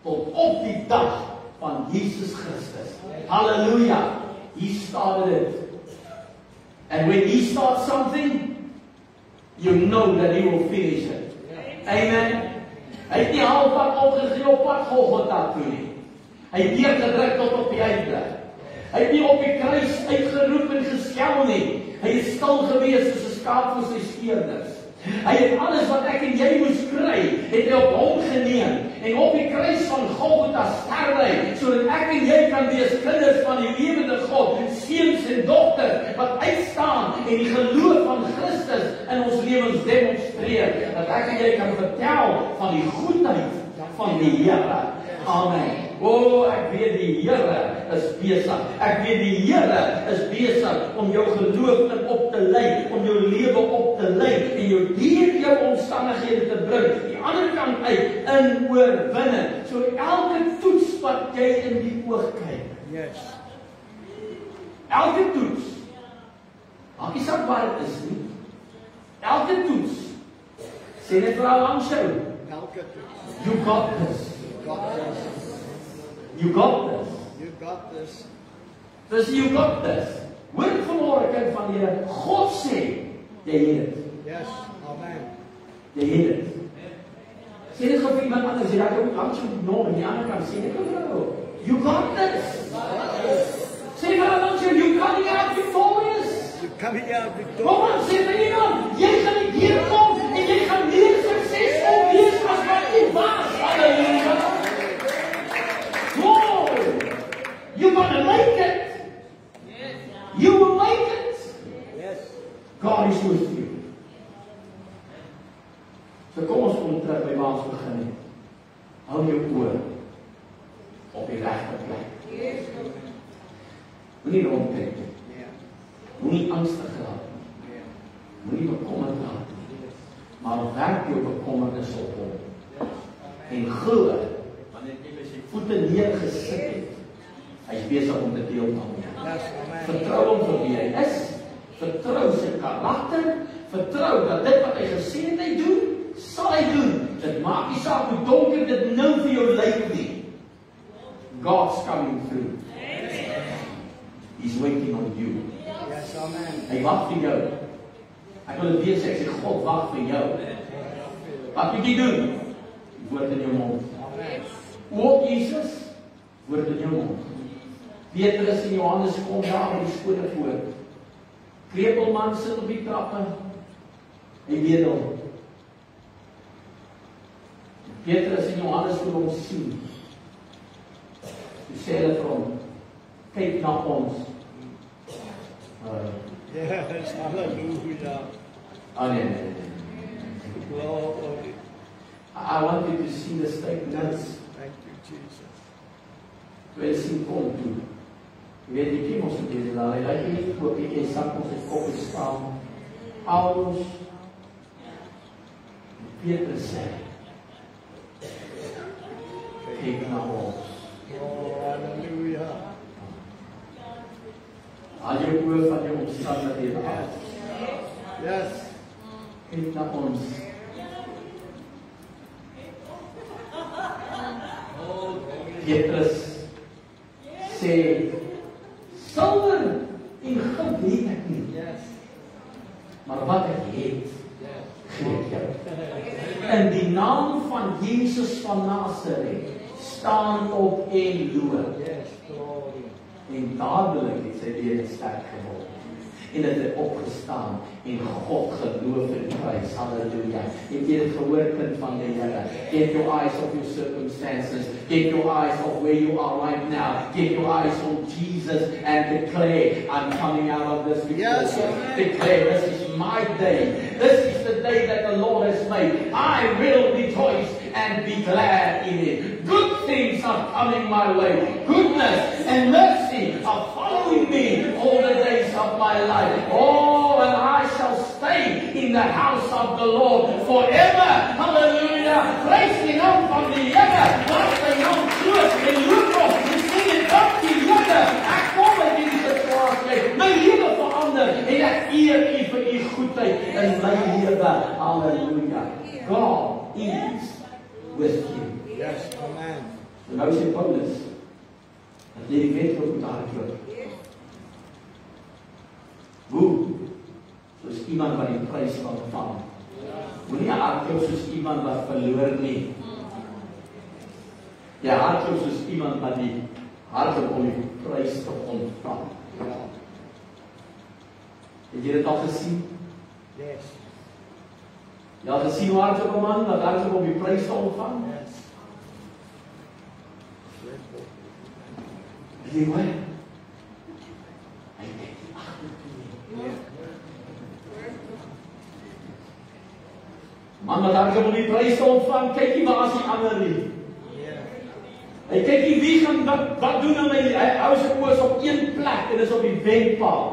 tot op die dag van Jesus Christus. Hallelujah. He started it. And when he starts something, you know that he will finish it. Amen. Hy het nie halfpad opgegee op pad Golgotha toe nie. Hy het deurgedruk tot op die einde. Hy het nie op die kruis uitgeroep en geskel nie. Hy het stil gewees soos 'n skaap vir sy speerders. Hy het alles wat ek en jy moes kry, het hy op hom geneem. En op die kruis van Golgotha sterf hy, sodat ek en jy kan wees kinders van die lewende God, seuns en dogters, wat uitstaan en die geloof van Christus in ons lewens demonstreer. Dat ek en jy kan vertel van die goedheid van die Here. Amen. O, ek weet die Here is besig. Ek weet die Here is besig om jou geloof in op te lei, om jou lewe op te lei en jou deur jou omstandighede te bring. Die ander kant uit in oorwinning. So elke toets wat jy in die oog kyk. Yes. Elke toets. Maak nie saak wat dit is nie. Elke toets. Sê net vir al langs jou. Elke toets. You got this. Got this. You got this. You got this. Dus you got this. Hoor vanmôre kind van die Here, God sê, jy het dit. Yes. Amen. Jy het dit. Sê dit vir iemand anders, jy raak ook langs jou nog aan die ander kant sê, net vir you got this. Sê vir langs jou, you coming out victorious. You coming out Kom victorious. aan, sê vir iemand, jy gaan hier kom en jy gaan meer suksesvol wees as wat jy was. Halleluja. You're gonna make it. You will make it. Yes. God is with you. So kom ons kom terug by waar ons begin het. Hou jou oor op die regte plek. Moenie rondkyk nie. Moenie angstig raak nie. Moenie bekommerd raak nie. Maar werk jou bekommernis op hom. En glo, wanneer jy by sy voete neergesit het, hy is besig om te deel met jou. Yes. Amen. Vertrou hom vir wie hy is. Vertrou sy karakter. Vertrou dat dit wat hy gesê het hy doen, sal hy doen. Dit maak nie saak hoe donker dit nou vir jou lyk nie. God's coming through. He's waiting on you. Yes. Amen. Hy wag vir jou. Ek wil dit weer sê, ek sê God wag vir jou. Wat moet jy doen? Die woord in jou mond. Amen. Ook Jesus, woord in jou mond. Petrus en Johannes kom daar by die skole voor. Krepelman sit op die trappe. Hy bedel. Petrus en Johannes wil hom sien. Hy sê hulle vir hom, kyk na ons. Yes. Hallelujah. Nee. Glory. I want you to see the statements. Thank you, Jesus. Toe hy sien kom toe. Jy weet, die kiem ons in deze daar, hy lyk nie ook, hy sak ons in kop en staan. Paulus, Petrus sê, kyk na ons. Oh, hallelujah. Al jou oor van jou omstandighede af. Yes. Kyk na ons. Petrus sê, silwer en goud het ek nie. Yes. Maar wat ek het, gee ek jou. In die naam van Jesus van Nazareth, staan op en loop. Yes. Glory. En dadelik het sy bene sterk geword. En het het opgestaan en God geloof en prys. Halleluja. Het jy dit gehoor, kind van die Here? Get your eyes off your circumstances. Get your eyes off where you are right now. Get your eyes on Jesus and declare, I'm coming out of this victorious. Yes. Declare, this is my day. This is the day that the Lord has made. I will rejoice and be glad in it. Good things are coming my way. Goodness and mercy are following me all the days of my life. Oh, and I shall stay in the house of the Lord forever. Hallelujah. Praise die naam van die Here. Laat sy naam groot en loop op en sing en dank die Here. Ek kom uit hierdie situasie. My lewe verander en ek eer U vir U goedheid in my lewe. Hallelujah. God is with you. Yes. Amen. En nou sê Paulus, dat jy die wedloop moet hardloop. Hoe? Soos iemand wat die prys wil ontvang. Moenie hardloop soos iemand wat verloor nie. Jy hardloop soos iemand wat die hardop om die prys te ontvang. Het jy dit al gesien? Yes. Jy al gesien hoe hardop 'n man wat hardop om die prys te ontvang? Yes. Weet jy wat? Hy kyk nie agtertoe nie. Man wat hardop om die prys te ontvang, kyk nie waar is die ander nie. Hy kyk nie wie gaan wat doen aan my, hy hou sy oë op een plek en dis op die wenpaal.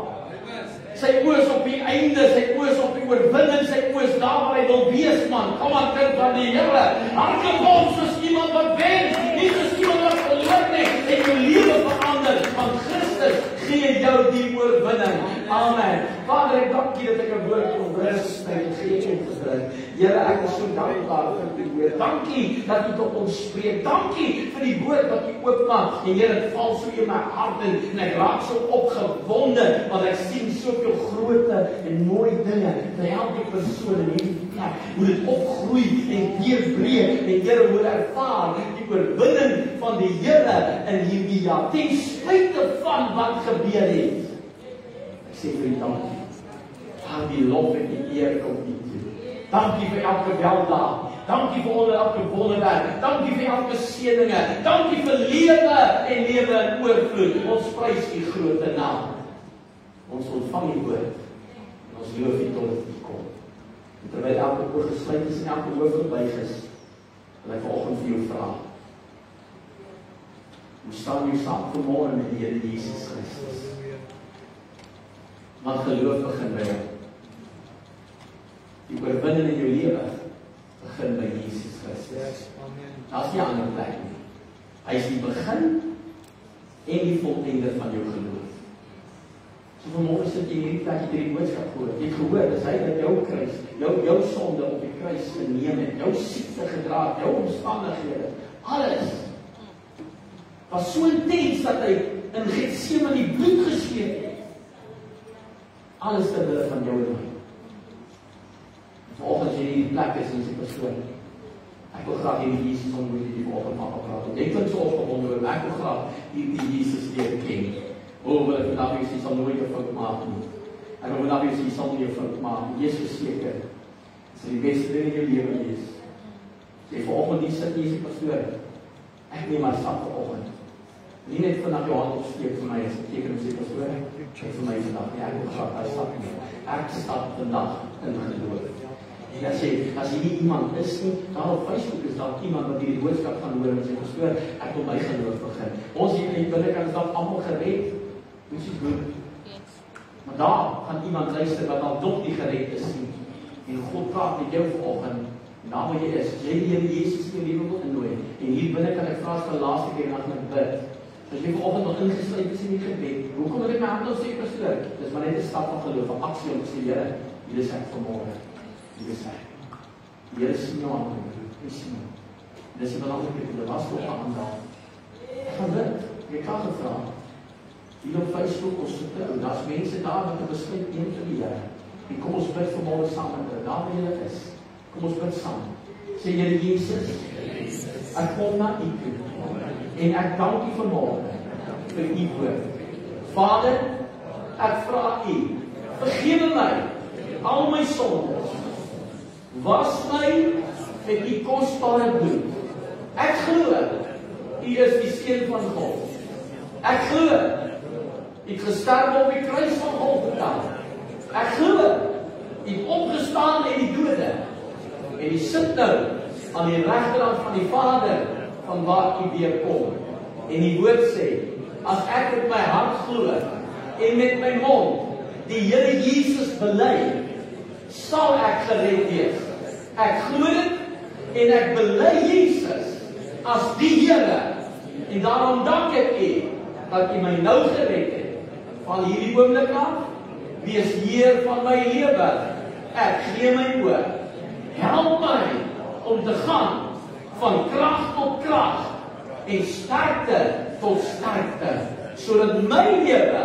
Sy oë is op die einde, sy oë is op die oorwinning, sy oë is daar waar hy wil wees, man. Kom aan, kind van die Here. Hardloop hom soos iemand wat wen, nie soos iemand wat verloor nie. En jou lewe verander, want Christus gee jou die oorwinning. Amen. Vader, ek dank U dat ek 'n woord kon rus en gee en gebring. Here, ek is so dankbaar vir die woord. Dankie dat U tot ons spreek. Dankie vir die woord wat U oopmaak. En Here, dit val so in my hart en ek raak so opgewonde want ek sien soveel groot en mooi dinge vir elke persoon in hierdie plek. Hoe dit opgroei en deurbreek en Here, hoe ervaar die oorwinning van die Here in hierdie jaar. Ten spyte van wat gebeur het. Ek sê vir U dankie. Al die lof en die eer kom U toe. Dankie vir elke weldaad. Dankie vir elke wonderwerk. Dankie vir elke seëninge. Dankie vir lewe en lewe in oorvloed. Ons prys U groot naam. Ons ontvang U woord. En ons loof U tot dit kom. En terwyl elke oor gesluit is en elke hoof gebuig is, wil ek vanoggend vir jou vra. Hoe staan jy saam vanmôre met die Here Jesus Christus? Want geloof begin by Hom. Die oorwinning in jou lewe begin by Jesus Christus. Yes. Amen. Daar's nie 'n ander plek nie. Hy is die begin en die volëinde van jou geloof. So vanmôre sit jy in hierdie plek, jy het die boodskap gehoor. Jy het gehoor, dis hy wat jou kruis, jou sonde op die kruis geneem het, jou siekte gedra het, jou omstandighede, alles. Was so intens dat hy in Getsemane bloed gesweet het. Alles ter wille van jou en my. Vanoggend as jy in hierdie plek is en jy persoon, ek wil graag hierdie Jesus ontmoet die vanoggend van praat. Ek klink so opgewonde oor, ek wil graag hierdie Jesus leer ken. Wil ek vandag vir jy sal nooit 'n fout maak nie. Ek wil vandag vir jy sal nie 'n fout maak nie. Jy is verseker. Dit is die beste ding in jou lewe is. Jy vanoggend hier sit jy pastoor. Ek neem maar stap vanoggend. Nie net vanaf jou hand opsteek vir my as ek teken sê pastoor. Ek vir my vandag, ja, ek wil graag daai stap neem. Ek stap vandag in geloof. En as jy nie iemand is nie, daar op Facebook is daar iemand wat hierdie boodskap gaan hoor en sê pastoor, ek wil my geloof begin. Ons hier in die binnekant is daar almal gered. Which is good. Maar daar gaan iemand luister wat al nog nie gered is nie. En God praat met jou vanoggend. En daar waar jy is, jy die Here Jesus in jou lewe wil innooi. En hier binne kan ek vra vir die laaste keer en dan gaan ek bid. As jy vanoggend nog ingesluit is in die gebed, hoekom moet ek my hand nou sê pastoor? Dis maar net 'n stap van geloof, 'n aksie om te sê, Here, hier is ek vanmôre. Hier is ek. Here sien jou aan. Hy sien jou. Dis 'n belangrike ding. Dit was nog aan daar. Gaan dit. Jy kan gevra. Hier op Facebook ons sit nou, daar's mense daar wat 'n besluit neem vir die Here. En kom ons bid vanmôre saam met hulle. Daar waar jy is. Kom ons bid saam. Sê Here Jesus, ek kom na U toe. En ek dank U vanmôre vir U woord. Vader, ek vra U, vergewe my al my sondes. Was my met U kosbare bloed. Ek glo U is die Seun van God. Ek glo U het gesterf op die kruis van Golgotha. Ek glo U het opgestaan uit die dode. En U sit nou aan die regterkant van die Vader van waar U weer kom. En die woord sê, as ek met my hart glo en met my mond die Here Jesus bely, sal ek gered wees. Ek glo dit en ek bely Jesus as die Here. En daarom dank ek U dat U my nou gered het. Van hierdie oomblik af, wees Heer van my lewe. Ek gee my oor. Help my om te gaan van krag tot krag en sterkte tot sterkte, sodat my lewe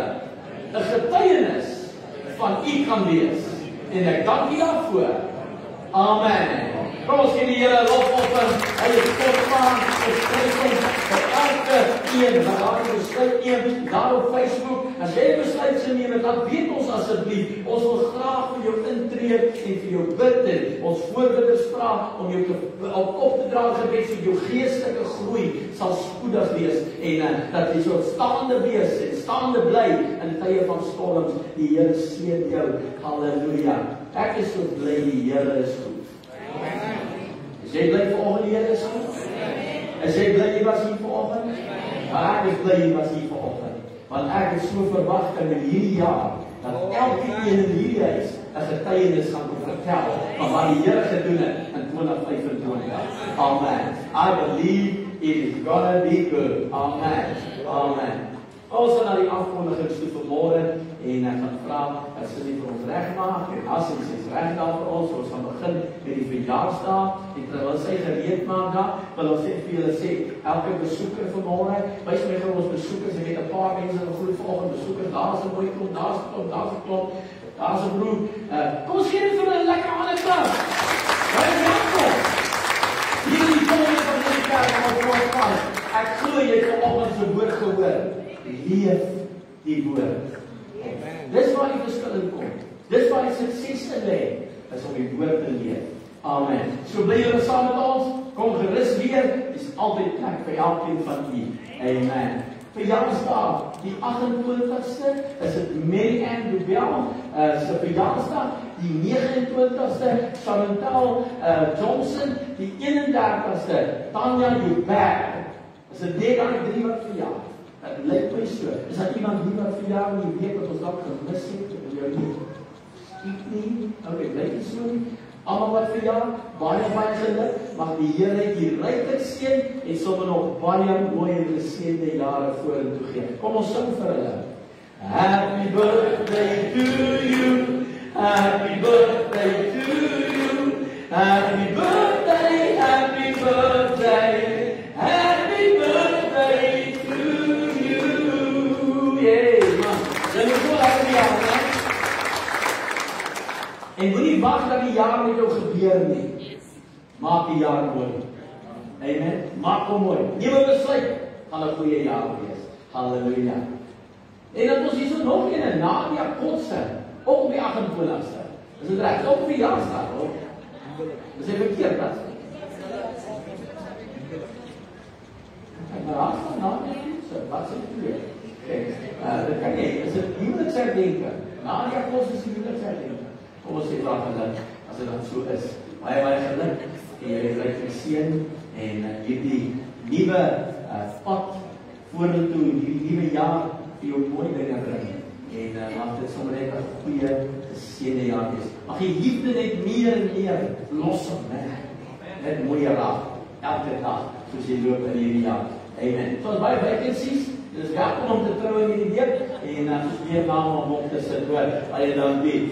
'n getuienis van U kan wees. En ek dank U daarvoor. Amen. Kom ons gee die Here 'n lofoffer. Hy is kosbaar, hy is vir elke een wat daar besluit neem, daar op Facebook, as jy besluit geneem het, dan weet ons asseblief, ons wil graag vir jou intree en vir jou bid en ons voorbidders vra om jou op te dra gebed vir jou geestelike groei sal spoedig wees en dat jy so staande wees en staande bly in tye van storms. Die Here seën jou. Halleluja. Ek is so bly die Here is goed. Is jy bly vanoggend die Here is goed? Is jy bly jy was hier vanoggend? Ek is bly jy was hier vanoggend. Want ek het so verwagting in hierdie jaar dat elke een in hierdie huis 'n getuienis gaan vertel van wat die Here gedoen het in 2025. Amen. I believe it is gonna be good. Amen. Amen. Ons gaan na die afkondigings toe vanmôre en ek gaan vra as jy vir ons regmaak en as jy is reg daar vir ons, ons gaan begin met die verjaarsdag en terwyl sy gereed maak daar, wil ons net vir julle sê, elke besoeker vanmôre, wys my gou ons besoekers, ek het 'n paar mense wat groet vanoggend besoekers, daar's 'n mooi klomp, daar's 'n klomp, daar's 'n broer. Kom ons gee net vir 'n lekker hande klap. Baie dankie. Hierdie kinders van die kerk op voorstaan. Ek glo jy het vanoggend se woord gehoor. Leef die woord. Dis waar die verskil in kom. Dis waar die sukses in lê, is om die woord te leef. Amen. So bly julle saam met ons. Kom gerus weer. Dis altyd plek vir elkeen van u. Amen. Verjaarsdag, die 28ste, is dit Mary Ann Dubel se verjaarsdag. Die 29ste, Chantal Johnson. Die 31ste, Tanya Joubert. Is dit net aan die 3 wat verjaar? Het lyk my so. Is dat iemand die wat verjaar in die week wat ons dalk gemis het? Jou nie. Skiet nie. Okay, blyk nie so nie. Almal wat verjaar, baie geluk. Mag die Here hier ryklik seën en sommer nog baie mooi en geseënde jare vorentoe gee. Kom ons sing vir hulle. Happy birthday to you. Happy birthday to you. Happy birthday, happy birthday. Happy birthday to you. Yay, man. Dit is so lekker jaar, hè? En moenie wag dat die jaar met jou gebeur nie. Maak die jaar mooi. Amen. Maak hom mooi. Nuwe besluit gaan 'n goeie jaar wees. Halleluja. En dan ons hierso nog een Nadia Kotse, ook op die 28ste. Is dit reg? Ook op die jaarsdag, hoor. Dis nie verkeerd dat. Maar as dan Nadia Kotse, wat sê jy? Dit kan nie. Is dit huweliksherdenking? Nadia Kotse is huweliksherdenking. Kom ons sê graag geluk, as dit dan so is. Baie geluk, en jy het ryk geseën, en hierdie nuwe pad vorentoe, hierdie nuwe jaar, vir jou mooi dinge bring. En mag dit sommer net 'n goeie, geseënde jaar wees. Mag die liefde net meer en meer blossom, net mooier raak, elke dag, soos jy loop in hierdie jaar. Amen. So baie vakansies, dis welkom om te trou in hierdie week, en soos weer name om op te sit, hoor, wat jy dan weet.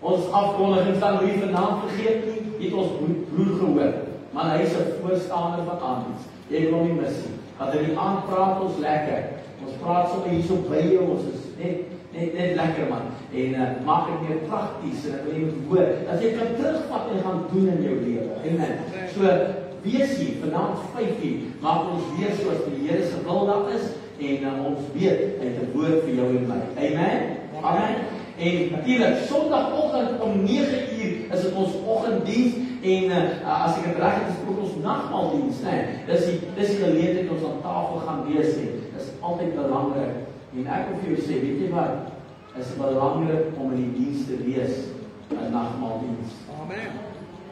Ons afkondigings dan hoe jy vanaand vergeet nie, het ons broer gehoor, maar hy is 'n voorstander van aandiens. Jy kan hom nie mis nie. Want in die aand praat ons lekker. Ons praat sommer hier so by jou, ons is net lekker man. En maak dit meer prakties en ek wil jy moet hoor, dat jy kan terugvat en gaan doen in jou lewe. Amen. So, wees hier, vanaand 5:00, maak ons weer soos die Here se wil dat is, en ons weet, hy het 'n woord vir jou en my. Amen. Amen. En natuurlik, Sondagoggend om 9:00 is dit ons oggenddiens en as ek dit reg het, is dit ook ons nagmaaldiens, né? Dis die geleentheid ons aan tafel gaan wees en dis altyd belangrik. En ek wil vir jou sê, weet jy wat? Is belangrik om in die diens te wees, 'n nagmaaldiens. Amen.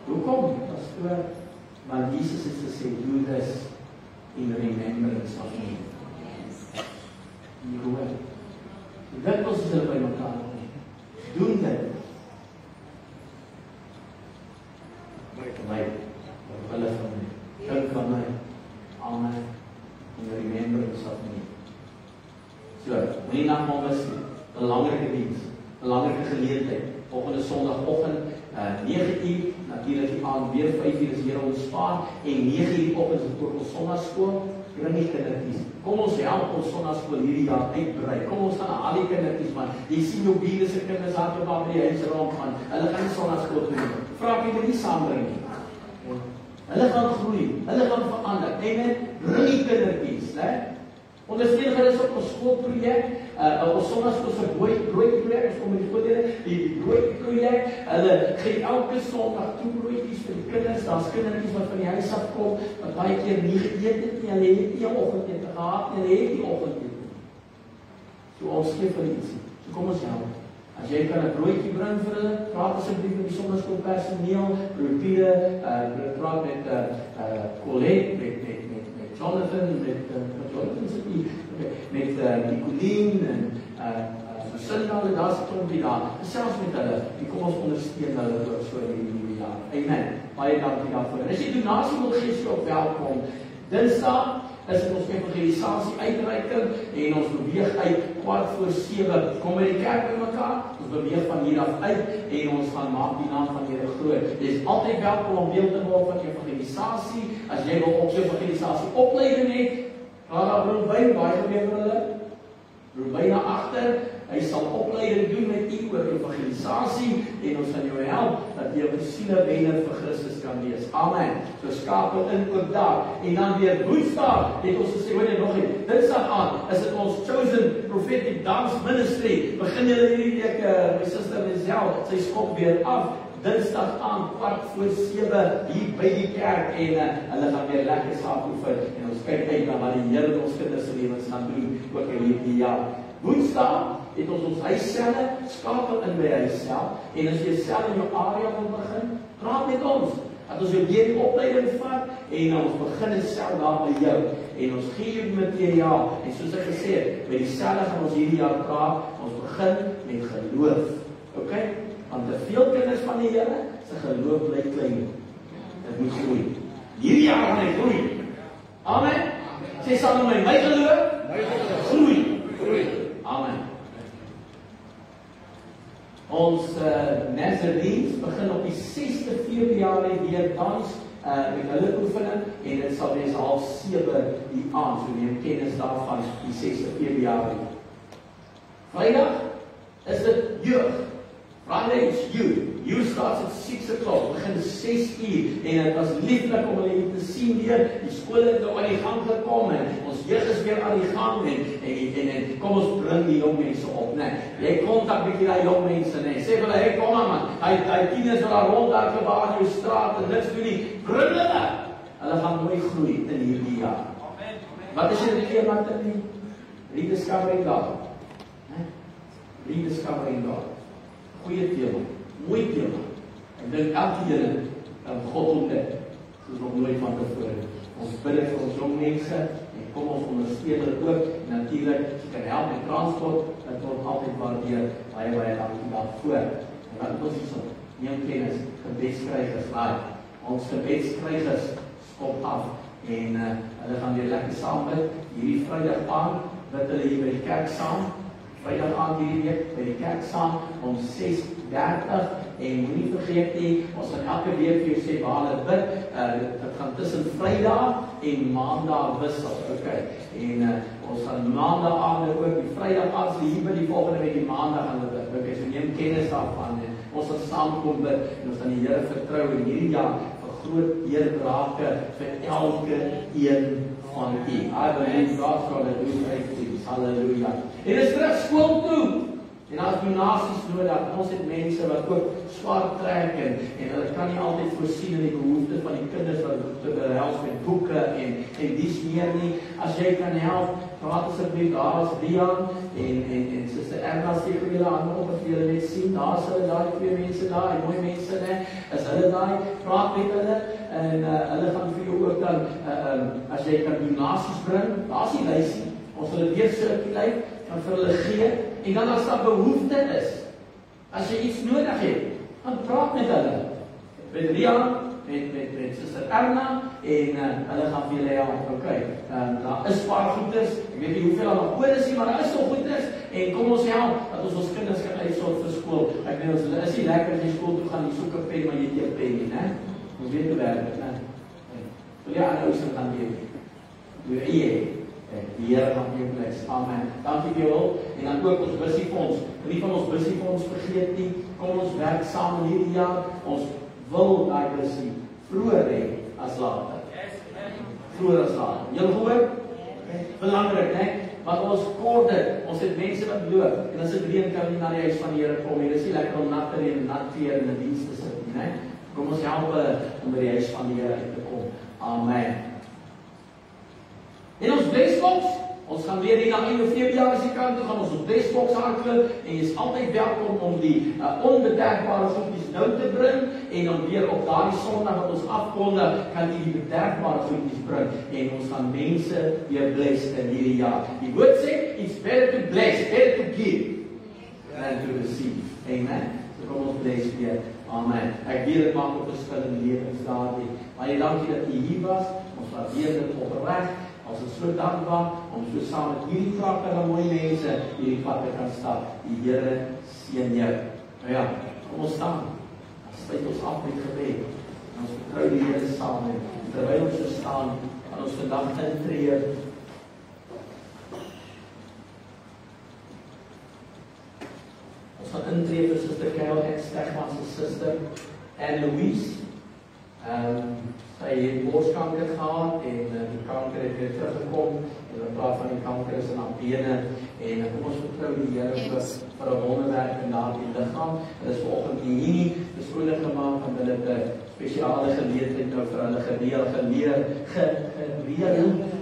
Hoekom? Pastoor, want Jesus het gesê, do this in remembrance of me. Jy hoor. Dit was hulle by mekaar. Doen dit. My, hulle van my. Dink van my. Amen. In remembrance of me. So, moenie nagmaal mis nie. Belangrike diens. Belangrike geleentheid. Volgende Sondagoggend, 9:00, natuurlik die aand weer 5:00 is Here ontspan en 9:00 oggend is ook ons Sondagskool. Bring die kindertjies. Kom ons help ons Sondagskool hierdie jaar uitbrei. Kom ons gaan na al die kindertjies man. Jy sien jou biere se kinders daar op by die huis rondgaan. Hulle gaan nie Sondagskool toe nie. Vra jy moet nie saambring nie. Hulle gaan groei. Hulle gaan verander. Amen. Bring die kindertjies, né? Ondersteun gerus op ons skoolprojek, ons sonnaskool se broodprojek, ons kom met die skoolleerders, die broodprojek. Hulle gee elke Sondag 2 broodjies vir die kinders. Daar's kindertjies wat van die huis af kom, wat baie keer nie geëet het nie. Hulle het nie 'n oggendete gehad nie, hulle het nie oggendete nie. So ons gee vir iets. So kom ons help. As jy kan 'n broodjie bring vir hulle, praat asseblief met die sonnaskoolpersoneel, Rupiere, praat met Colette, met Jonathan, met Nicolien en Sinda, daar's 'n klompie daar. Selfs met hulle, die kom ons ondersteun hulle ook so in die nuwe jaar. Amen. Baie dankie daarvoor. As jy donasie wil gee, is jy ook welkom. Dinsdag is dit ons evangelisasie uitreiking en ons beweeg uit 6:15. Kom by die kerk bymekaar. Ons beweeg van hier af uit en ons gaan maak die naam van die Here groot. Jy is altyd welkom om deel te word van evangelisasie. As jy wil op evangelisasie opleiding het, gaan daar Ruben baie meer vir hulle. Ruben na agter. Hy sal opleiding doen met u oor evangelisasie en ons gaan jou help dat jy 'n sielewenner vir Christus kan wees. Amen. So skakel in ook daar. En dan weer Woensdag het ons gesê, hoor jy nog nie, Dinsdag aan is dit ons Chosen Prophetic Dance Ministry. Begin julle hierdie week, my suster Lisel, sy skop weer af. Dinsdag aan 6:15 hier by die kerk en hulle gaan weer lekker saam oefen en ons kyk uit na wat die Here met ons kinders se lewens gaan doen ook in hierdie jaar. Woensdag het ons huisselle, skakel in by huissel en as jy self in jou area wil begin, praat met ons. Dat ons jou deur die opleiding vat en ons begin 'n sel daar by jou en ons gee jou materiaal en soos ek gesê het, by die selle gaan ons hierdie jaar praat, ons begin met geloof. Okay? Want te veel kinders van die Here se geloof bly klein. Dit moet groei. Hierdie jaar gaan hy groei. Amen. Sê saam met my geloof groei. Amen. Ons Nazarenes begin op die 6de Februarie weer dans met hulle oefening en dit sal wees 6:30 die aand. So neem kennis daarvan die 6de Februarie. Vrydag is dit jeug. Friday is youth. Youth starts at 6 o'clock, begin 6 uur en dit was lieflik om hulle te sien weer. Die skole het nou aan die gang gekom en ons jeug is weer aan die gang en kom ons bring die jong mense op, né? Jy kontak bietjie daai jong mense, né? Sê vir hulle, hey, kom aan man. Hy tieners wat daar rondhardloop in jou straat en niks doen nie. Bring hulle. Hulle gaan mooi groei in hierdie jaar. Amen. Wat is die tema dan? Rediscovering God. Rediscovering God. Goeie tema, mooi tema. Ek dink elke keer God ontdek, soos nog nooit van tevore. Ons bid vir ons jong mense en kom ons ondersteun hulle ook. Natuurlik, jy kan help met transport, dit word altyd waardeer. Baie dankie daarvoor. En wat ons hierso, neem kennis, gebedskrygers laai. Ons gebedskrygers skop af en hulle gaan weer lekker saam bid. Hierdie Vrydag aand bid hulle hier by die kerk saam. Vrydag aand hierdie week by die kerk saam om 6:30 en moenie vergeet nie, ons gaan elke week vir jou sê waar hulle bid. Dit gaan tussen Vrydag en Maandag wissel, okay. En ons gaan Maandag aand ook die Vrydag aand hier by die volgende week die Maandag gaan hulle bid. Okay, so neem kennis daarvan en ons sal saam kom bid en ons gaan die Here vertrou in hierdie jaar vir groot deurbrake vir elke een van u. I believe God's going to do great things. Hallelujah. En is terug skool toe. En as donasies nodig, ons het mense wat ook swaar trek en hulle kan nie altyd voorsien in die behoeftes van die kinders wat te behels met boeke en dies meer nie. As jy kan help, praat asseblief daar is Rian en Suster Erna sê vir julle aan op as julle net sien, daar is hulle daai twee mense daar, en mooi mense né, is hulle daai, praat met hulle en hulle gaan vir jou ook dan as jy kan donasies bring, daar is die lysie. Ons sal dit weer sirkuleer, kan vir hulle gee en dan as daar behoefte is, as jy iets nodig het, dan praat met hulle. Met Rian, met Suster Erna en hulle gaan vir julle help, okay. Daar is paar goeders, ek weet nie hoeveel daar nog oor is nie, maar daar is nog goeders en kom ons help, dat ons kinders kan uitsort vir skool. Ek weet ons, is nie lekker as jy skool toe gaan, jy soek 'n pen, maar jy het nie 'n pen nie, né? Ons weet hoe werk dit, né? Wil jy aan ouers gaan leer? Doe jy? Die Here gaan jou bless. Amen. Dankie vir jou en dan ook ons bussiefonds. Nie van ons bussiefonds vergeet nie. Kom ons werk saam in hierdie jaar. Ons wil daai bussie vroeër hê as later. Vroeër as later. Julle hoor? Belangrik, né? maar ons kort dit. Ons het mense wat loop, en as dit reën kan nie na die huis van die Here kom nie. Dis nie lekker om nat te reën en nat weer in 'n diens te sit nie, né? Kom ons help hulle om by die huis van die Here uit te kom. Amen. En ons blesbox, ons gaan weer hier na einde Februarie se kant toe gaan ons op blesbox hardloop en jy is altyd welkom om die onbederfbare goedjies nou te bring en dan weer op daardie Sondag wat ons afkondig, kan jy die bederfbare goedjies bring en ons gaan mense weer bless in hierdie jaar. Die woord sê, it's better to bless, better to give than to receive. Amen. So kom ons bless weer. Amen. Ek weet dit maak op verskillende lewens daardie. Baie dankie dat jy hier was. Ons waardeer dit opreg. Ons is so dankbaar om so saam met hierdie pragtige mooi mense hierdie pad te kan stap. Die Here seën jou. Nou ja, kom ons staan. Dan sluit ons af met gebed. En ons vertrou die Here saam en terwyl ons so staan, gaan ons vandag intree. Ons gaan intree vir Suster Carol en Stegman se suster Anne Louise. Sy het borskanker gehad en die kanker het weer teruggekom en in plaas van die kanker is in haar bene en kom ons vertrou die Here vir 'n wonderwerk in daardie liggaam. Hulle is vanoggend hier beskoning gemaak en hulle het 'n spesiale geleentheid nou vir hulle geleer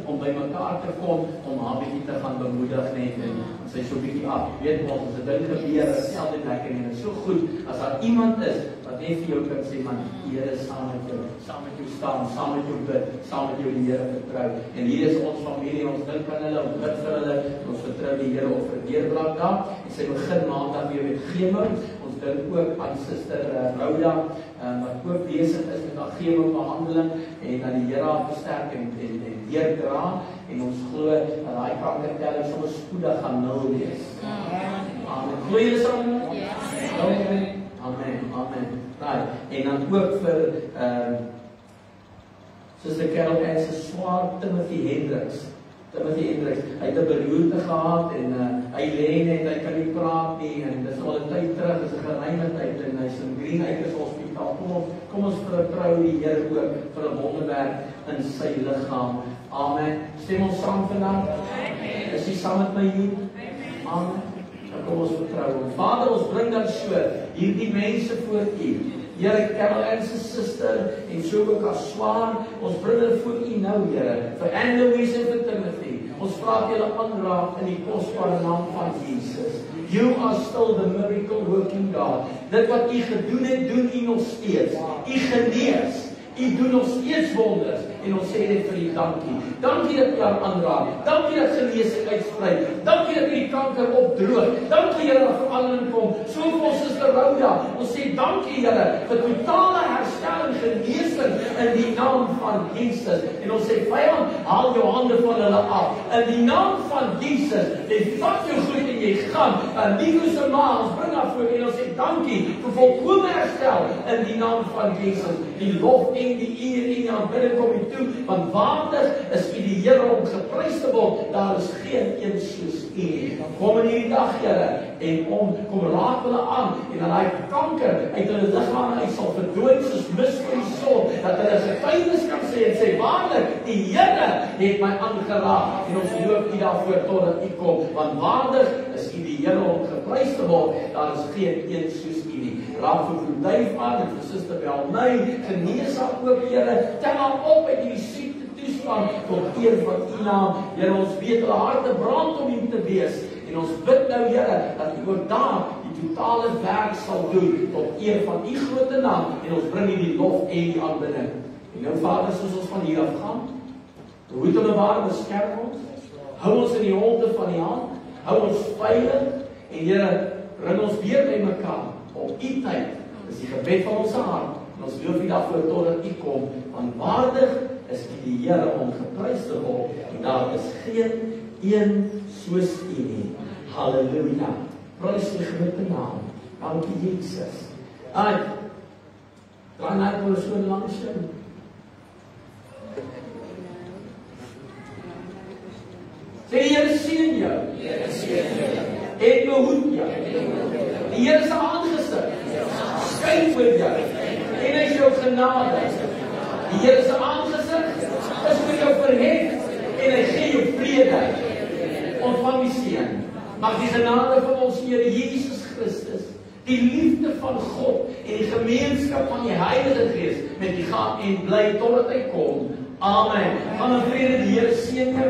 om by mekaar te kom om haar bietjie te gaan bemoedig net en sy so bietjie af. Weet ons, as 'n ding gebeur, is altyd lekker en dit is so goed as daar iemand is wat net vir jou kan sê, man, die Here is saam met jou staan, saam met jou bid, saam met jou die Here vertrou. En hier is ons familie, ons dink aan hulle, ons bid vir hulle, ons vertrou die Here op vir deurbraak daar. En sy begin maandag weer met chemo. Ons dink ook aan Suster Rhoda, wat ook besig is met haar chemobehandeling en dat die Here haar versterk en deurdra. En ons glo dat daai kankertelling sommer spoedig gaan nul wees. Amen. Glo jy dit saam? Ja. Amen. Amen. Right. En dan ook vir Suster Carol en sy swaar Timothy Hendricks. Hy het 'n beroerte gehad en hy lê net, hy kan nie praat nie en dis al 'n tyd terug, dis 'n geruime tyd en hy's in Green Acres Hospitaal. Kom ons vertrou die Here ook vir 'n wonderwerk in sy liggaam. Amen. Stem ons saam vandag. Amen. Is jy saam met my hier? Amen. Dan kom ons vertrou hom. Vader, ons bring dan so hierdie mense voor U. Here, Carol en sy suster en so ook as swaar, ons bring hulle voor U nou, Here, vir Anne Louise en vir Timothy. Ons vra dat julle aanraak in die kosbare naam van Jesus. You are still the miracle working God. Dit wat U gedoen het, doen U nog steeds. U genees. U doen nog steeds wonders. En ons sê net vir U dankie. Dankie dat U haar aanraak. Dankie dat genesing uitsprei. Dankie dat U die kanker opdroog. Dankie Here dat verandering kom. So vir ons Suster Rhoda. Ons sê dankie Here vir totale herstel en genesing in die naam van Jesus. En ons sê vyand, haal jou hande van hulle af. In die naam van Jesus. Jy vat jou goed en jy gaan. En die se ma, ons bring haar voor en ons sê dankie vir volkome herstel in die naam van Jesus. Die lof en die eer en die aanbidding kom U toe, want waardig is U die Here om geprys te word. Daar is geen een soos U. Kom in hierdie dag, Here, en kom raak hulle aan en dat daai kanker uit hulle liggaam uit sal verdwyn soos mis vir die son, dat hulle getuienis kan sê en sê, waarlik, die Here het my aangeraak en ons loof U daarvoor totdat U kom, want waardig is U die Here om geprys te word. Daar is geen een soos U nie. Raak vir Duif aan en vir Suster Belmy, genees haar ook, Here, tel haar op uit die siekte toestand tot eer van U naam. Here, ons weet hulle harte brand om U te wees en ons bid nou, Here, dat U ook daar die totale werk sal doen tot eer van U grote naam en ons bring U die lof en die aanbidding. En nou Vader, soos ons van hier af gaan, behoed en bewaar, beskerm ons, hou ons in die honde van die hand, hou ons veilig en Here, bring ons weer by mekaar op U tyd. Dis die gebed van ons hart. En ons loof U daarvoor totdat U kom, want waardig is U die Here om geprys te word. En daar is geen een soos U nie. Halleluja. Prys die grote naam. Dankie Jesus. Draai net oor so langs jou. Sê die Here seën jou. En behoed jou. Die Here se aangesig skyn oor jou. En hy is jou genade. Die Here se aangesig is vir jou verhef en hy gee jou vrede. ontvang die seën. Mag die genade van ons Here Jesus Christus, die liefde van God en die gemeenskap van die Heilige Gees met u gaan en bly totdat hy kom. Amen. Gaan in vrede, die Here seën jou.